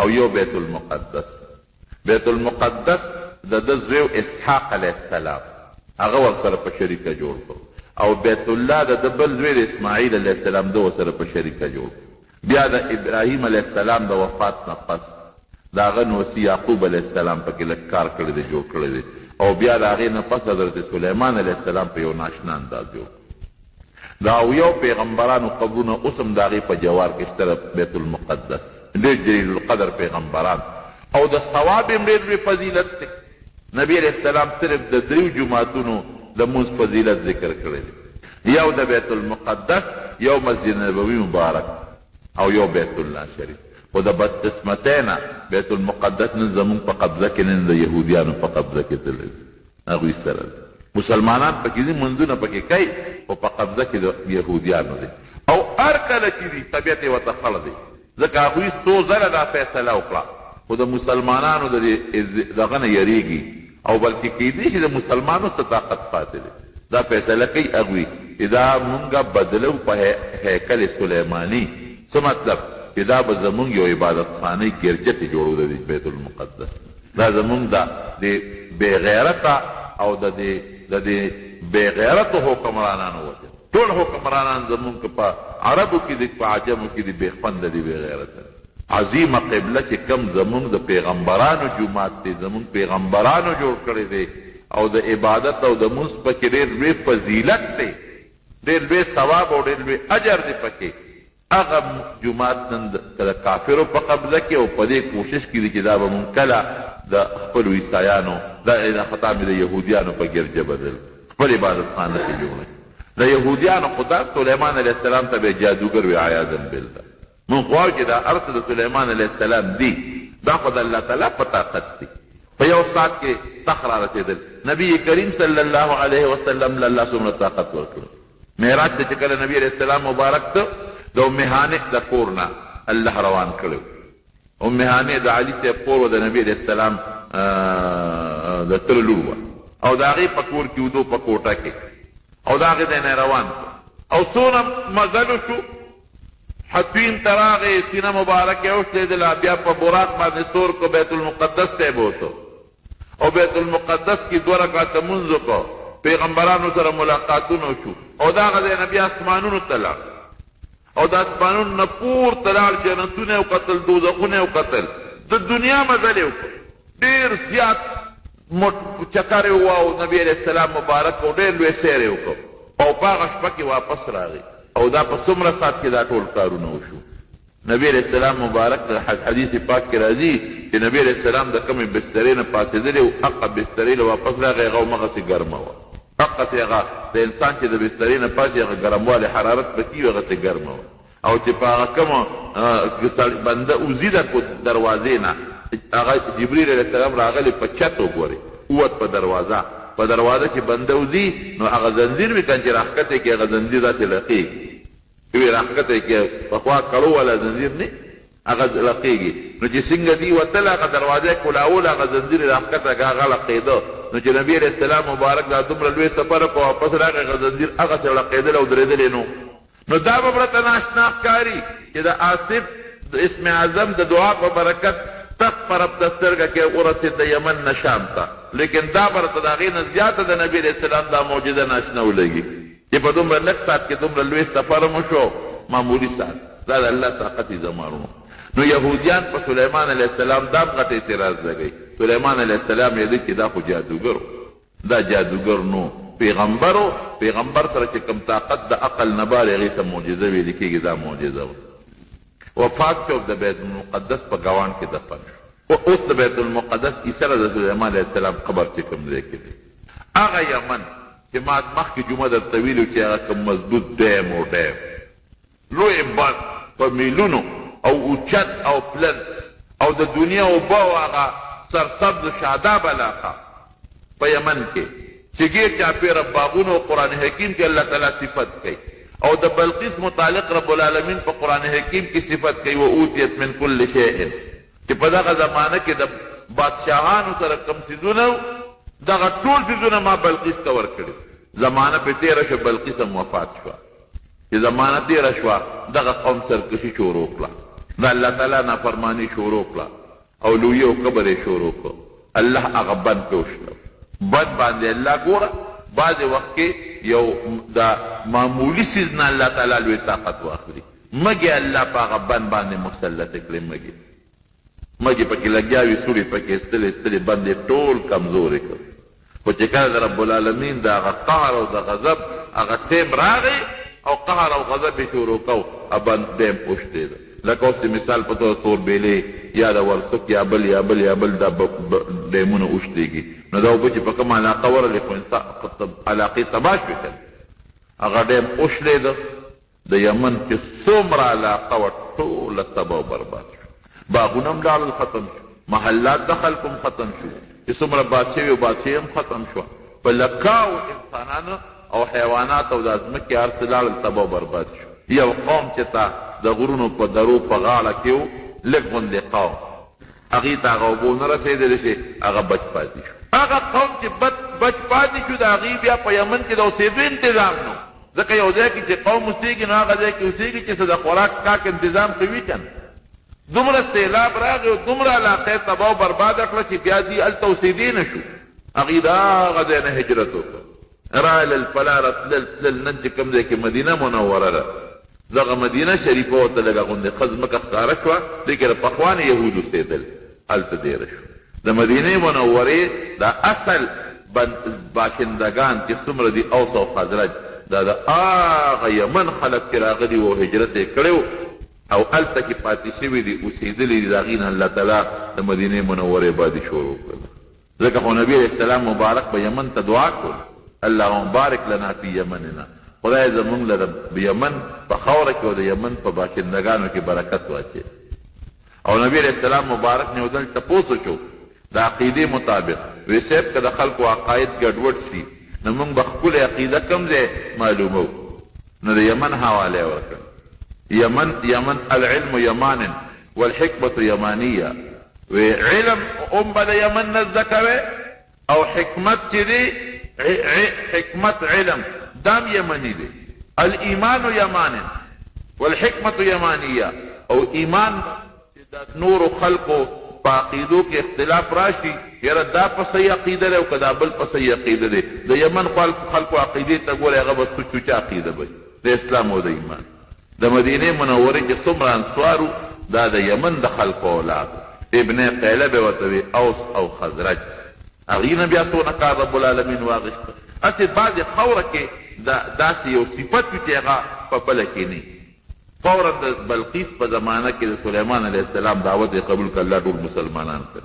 او یو بیت المقدس بیت المقدس د ده زوی اسحاق علیه السلام هغه ورسره په شریکه جوړ کړو او بیت الله د ده بل زوی د اسماعیل علیه السلام ده ورسره په شریکه جوړ بیا د ابراهیم علیه السلام د وفات نه پس د هغه نوسي یعقوب علیه السلام پکې لږ کار کړی دی جوړ کړی دی او بیا د هغې نه پس حضرت سلیمان علیه السلام په یو ناشنا انداز جوړ دا یو پیغمبرانو قبرونه اوس هم د هغې په جوار کې شته بیت المقدس ډېر جلیل القدر پیغمبران او د ثواب هم ډېر لوی فضیلت دی نبی علیه السلام صرف د دریو جوماتونو د لمونځ فضیلت ذکر کړی دی یو د بیت المقدس یو مسجد نبوي مبارک او یو بیت الله شریف خو د بدقسمتۍ نه بیت المقدس نن زمونږ په قبضه کې نن د یهودیانو په قبضه کې تللی هغوی سره مسلمانان پکې دي منځونه پکې کوي خو په قبضه کې د یهودیانو دی او هر کله چې دي طبیعت یې ورته خړ دی ځکه هغوی څو ځله دا فیصله وکړه خو د مسلمانانو د دغه نه یریږي او بلکې کیدی شي د مسلمانو څه طاقت پاتې دی دا فیصله کوي هغوی چې دا مونږه بدلو په هیکل سلیماني څه مطلب چې دا به زمونږ یو عبادتخانه ګرجتې جوړو د بیت المقدس دا زمونږ د بېغیرته او د دې بېغیرتو حکمرانانو وجه ټول حکمرانان زمونږ په عربو کې دي په عجمو کې دي بېخونده دي بېغیرته عظیمه قبله چې کم زمونږ د پیغمبرانو جومات دی زمونږ پیغمبرانو جوړ کړی دی او د عبادت او د مونځ پکې ډېر لوی فضیلت دی ډېر لوی ثواب او ډېر لوی اجر دی پکې هغه جومات نن د کافرو په قبضه کې او په دې کوشش کې دي چې دا به مونږ کله د خپلو عیسایانو دا خطا مې د یهودیانو په ګرجه بدل خپل عبادتخانه کې جوړه د یهودیانو خدا سلیمان علیه السلام ته به جادوګر وي عیاذا بالله مونږ غواړو چې دا هر څه د سلیمان علیه السلام دي دا خو د الله تعالی په طاقت دی په یو ساعت کې تخ را رسېدل نبي کریم صلی الله علیه وسلم له الله څومره طاقت ورکړو معراج ته چې کله نبي علیه السلام مبارک ته د ام هانئ د کور نه الله روان کړی ام هانئ د علي صاحب کور و د نبي علیه السلام د تره لور وه او د هغې په کور کې ودو په کوټه کې او د هغې دی نه روان او څونه مزل شو حتویم ته راغی سینه مبارک یې وشلېدله بیا په براق باندې سور کو بیت المقدس ته یې بوتو او بیت المقدس کې 2 رکعته لمونځ وکړو پیغمبرانو سره ملاقاتونه شو او د هغه ځای نه بیا اسمانونو ته لاړ او د اسمانونو نه پورته لاړ، جنتونه یې وکتل، دوزخونه یې وکتل، د دنیا مزل یې وکړ، ډېر زیات چکر یې وواهه نبي علیه السلام مبارک، او ډېر لوی سیر یې وکړ، او په هغه شپه کې واپس راغی. او دا په څومره ساعت کې دا ټول کارونه وشو؟ نبي علیه السلام مبارک حدیث پاک کې راځي چې نبي علیه السلام د کومې بسترې نه پاڅېدلی و، هغه بسترې له واپس راغی، هغه همغسې ګرمه وه. هغسې هغه د انسان چې د بسترې نه پاڅي هغه ګرموالی حرارت پکې وي، هغسې ګرمه وه. او چې په هغه کومه بنده اوځي د دروازې نه، هغه جبریل علیه السلام راغلی په چت وګورې، اووت په دروازه، په دروازه چې بنده وځي نو هغه زنځیر وي که چې راښکته کړي، هغه زنځیر داسې لقېږي، وی راښکته یې کړي، پخوا کړو والا زنځیر نه، هغه لقېږي. نو چې څنګه دی وتل، هغه دروازه یې کولاول، هغه زنځیر یې راښکته کړه، هغه لقېده. نو چې نبي علیه السلام مبارک دا دومره لوی سفر وکړو، واپس راغی، هغه زنځیر هغسې لقېدلی او درېدلی نو. نو دا به ورته ناشنا ښکاري چې د آصف د اسم اعظم د دعا په برکت تخت په رب د سترګه کې ورسېد د یمن نه شام ته، لیکن دا به ورته د هغې نه زیاته د نبي علیه السلام دا معجزه ناشنا ولګي چې په دومره لږ ساعت کې دومره لوی سفر هم وشو، معمولي ساعت. دا د الله طاقت زمانو. نو یهودیان په سلیمان علیه السلام دا هم غټ اعتراض لګوي. سلیمان علیه السلام یې دی چې دا خو جادوګر و، دا جادوګر نو پیغمبر و، پیغمبر سره چې کوم طاقت د عقل نه بار هغې ته معجزه ویل کېږي، دا معجزه وه. وفات شو د بیت المقدس په ګوان کې دفن شو. اوس د بیت المقدس ایسره د سلیمان علیه السلام قبر چې کوم ځای کې دی، هغه یمن چې ما مخکې جمعه درته ویلو چې هغه کوم مضبوط ډیم و ډیم لوی بند په میلونو او اوچت او پلن او د دنیا اوبه او هغه سرسبز شاداب علاقه په یمن کې چې ګیر چاپېره باغونه او قرآن حکیم کې الله تعالی صفت کوي، او د بلقیس متعلق رب العالمین په قرآن حکیم کې صفت کوي و اوتیت من کل شیء، چې په دغه زمانه کې د بادشاهانو سره کوم څیزونه دغه ټول څیزونه ما بلقیس ته ورکړي. زمانه پې تېره شوه، بلقیس هم وفات شوه. چې زمانه تېره شوه، دغه قوم سرکشي شروع کړه، د الله تعالی نافرماني شروع کړه، او لویه او کبر یې شروع کړه. الله هغه بند پې وشلو. بند باندې الله ګوره بعضې وخت کې یو د معمولي څیز نه الله تعالی لوی طاقت واخلي. مګې الله په هغه بند باندې مسلط کړي، مګې پکې لګیا وي، سوري پکې ستلې ستلې بند یې ټول کمزورې کړ. خو چې کله د رب العالمین د هغه قهر او د غضب هغه ټیم راغی او قهر او غضب یې شروع کو، بند ډیم اوښتېده. لکه اوس مثال په توګه توربېلې یا د ورسک یا بل یا بل یا بل دا ډیمونه اوښتېږي، نو دا اوبه چې په کومه علاقه ورغلې خو علاقې تباه شوې که هغه ډیم اوښلېده. د یمن چې څومره علاقه وه ټوله تباه او برباد شو، باغونه هم لاړل ختم شو، محلات د خلکو هم ختم شو، چې څومره بادشاهي او بادشاهي هم ختم شوه. په لکاو انسانانو او حیوانات او د ځمکې هر څه لاړل تباه او برباد شو. یو قوم چې تا د غرونو په درو په غاړه کې و، لږ غوندې قوم، هغې ته هغه اوبو نه رسېدلی شي، هغه بچ پاتې شو. هغه قوم چې بچ پاتې شو، د هغې بیا په یمن کې د اوسېدو انتظام نه، ځکه یو ځای کې چې قوم اوسېږي نو هغه ځای کې اوسېږي چې څه د خوراک څښاک انتظام کوي که نه. دومره سیلاب راغی او دومره علاقه یې تباه او برباده کړه چې بیا دوی هلته اوسېدی نه شو. هغې د هغه ځای نه هجرت وکړه، رالل پلاره تلل. نن چې کوم ځای کې مدینه منوره ده، دغه مدینه شریفه ورته لږه غوندې ښه ځمکه ښکاره شوه، لیکن پخوا نه یهود اوسېدل، هلته دیره شو. د مدینې منورې د اصل باشندگان چې څومره دي اوس او خزرج، دا د هغه یمن خلک چې راغلي وو هجرت یې کړی و او هلته کې پاتې شوي دي، اوسېدلي دي، د هغې نه الله تعالی د مدینې منورې بادي شروع کړل. ځکه خو نبي علیه السلام مبارک به یمن ته دعا کول، اللهم بارک لنا فی یمننا، خدای زمونږ له د یمن په خاوره کې او د یمن په باشندګانو کې برکت واچوي. او نبي علیه السلام مبارک نه یو ځل تپوس وشو د عقیدې مطابق، وی صاحب که د خلکو عقاید ګډوډ شي نو موږ به ښکلې عقیده کوم ځای معلومو، نو د یمن حواله یې ورکړه. یمن العلم یمان والحکمة یمانیه، وی علم هم به د یمن نه زده کوې او حکمت چې دی حکمت علم دام یمنی دی. الایمان یمان والحکمة یمانیه، او ایمان چې د نورو خلکو په عقیدو کې اختلاف راشي، یاره دا په صحیح عقیده دی او که دا بل په صحیح عقیده دی. د یمن خلکو عقیدې ته ګورې هغه به سوچ عقیده به د اسلام او د ایمان. د مدینې منورې چې څومره انصارو دا د یمن د خلکو اولاد ابن قیله به ورته وي اوس او خزرج هغې نه بیا څونه کار رب العالمین واغېسته هسې بعضې خاوره کې داسې یو صفت وي چې هغه په بله کې نه فورا د بلقیس په زمانه کې د سلیمان علیه السلام دعوت یې قبول کړ الله ټول مسلمانان کړ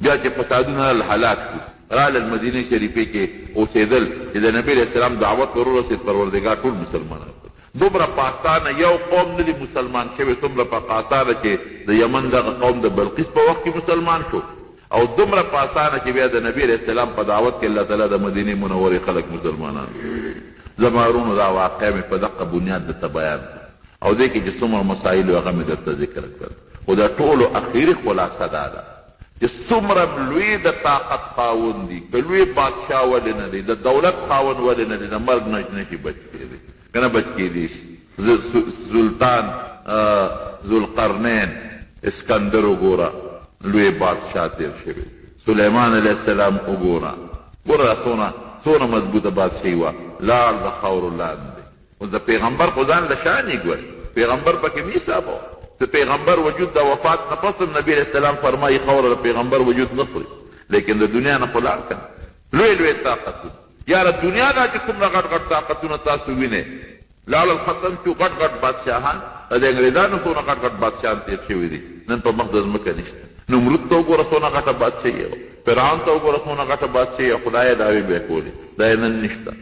بیا چې فسادونه هلاک شو راغلل مدینې شریفې کې اوسېدل چې د نبي علیه السلام دعوت ور ورسېد پروردګار ټول مسلمانان کړ دومره په اسانه یو قوم نه دی مسلمان شوی څومره په اسانه چې د یمن دغه قوم د بلقیس په وخت کې مسلمان شو او دومره په اسانه چې بیا د نبي علیه السلام په دعوت کې الله تعالی د مدینې منورې خلک مسلمانان زما ورونو دا واقع مې په دقه بنیاد درته بیان او دې کې چې څومره مسایل وو هغه مې درته ذکر کړل خو د ټولو اخري خلاصه دا ده چې څومره لوی د طاقت خاوند دي که لوی بادشاه ولې نه دی د دولت خاوند ولې نه دی د مرګ نه نشي بچ کېدی که نه بچ کېدی شي سلطان ذوالقرنین اسکندر وګوره لوی بادشاه تیر شوی سلیمان علیه السلام وګوره ګوره څونه مضبوطه بادشاهي وه لاړ د خاورو لاندې اوس د پیغمبر خو ځان له شان یې ګوري پیغمبر پکې مې حساب و د پیغمبر وجود د وفات نه پس هم نبي علیه السلام فرمایي خاوره د پیغمبر وجود نه خوري لیکن د دنیا نه خو لاړ که لوی لوی طاقتونه یاره دنیا دا چې څومره غټ غټ طاقتونه تاسو وینئ لاړل ختم شو غټ غټ بادشاهان د انګریزانو څونه غټ غټ بادشاهان تېر شوي دي نن په مخ د ځمکه نشته نمرود ته وګوره څونه غټه بادشاهي وه فرعون ته وګوره څونه غټه بادشاهي وه خدای دعوې به یې کولې دا یې نن نشته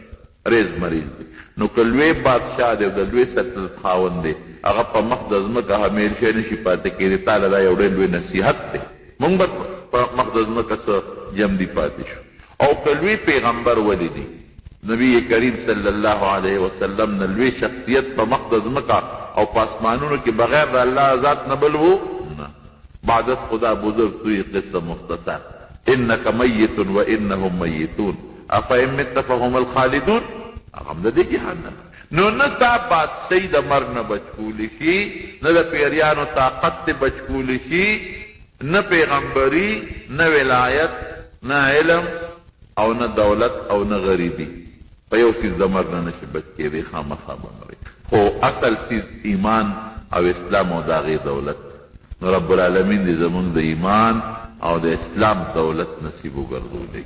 ریز مریض دی نو که لوی بادشاه دی او د لوی سلطنت خاوند دی هغه په مخ د ځمکه همیشه نشي پاتې کېدی تاله دا یو ډېر لوی نصیحت دی موږ به په مخ د ځمکه څه جمدي پاتې شو او که لوی پیغمبر ولې دی نبی کریم صلی الله علیه وسلم نه لوی شخصیت په مخ د ځمکه او په اسمانونو کې بغیر د الله ذات نه بل و نه بعد از خدا بزرگ توی قصه مختصر انک میت و انهم میتون افئن مت فهم الخالدون هغه هم د دې جهنم نو نه دا بادشاهي د مرګ نه بچ کولی شي نه د پیریانو طاقت دې بچ کولی شي نه پیغمبري نه ولایت نه علم او نه دولت او نه غریبي په یو څیز د مرګ نه نشي بچ کېدی خامخا به مرئ خو اصل څیز ایمان او اسلام او د هغې دولت نو رب العالمین دې زموږ د ایمان او د اسلام دولت نصیب وګرځولی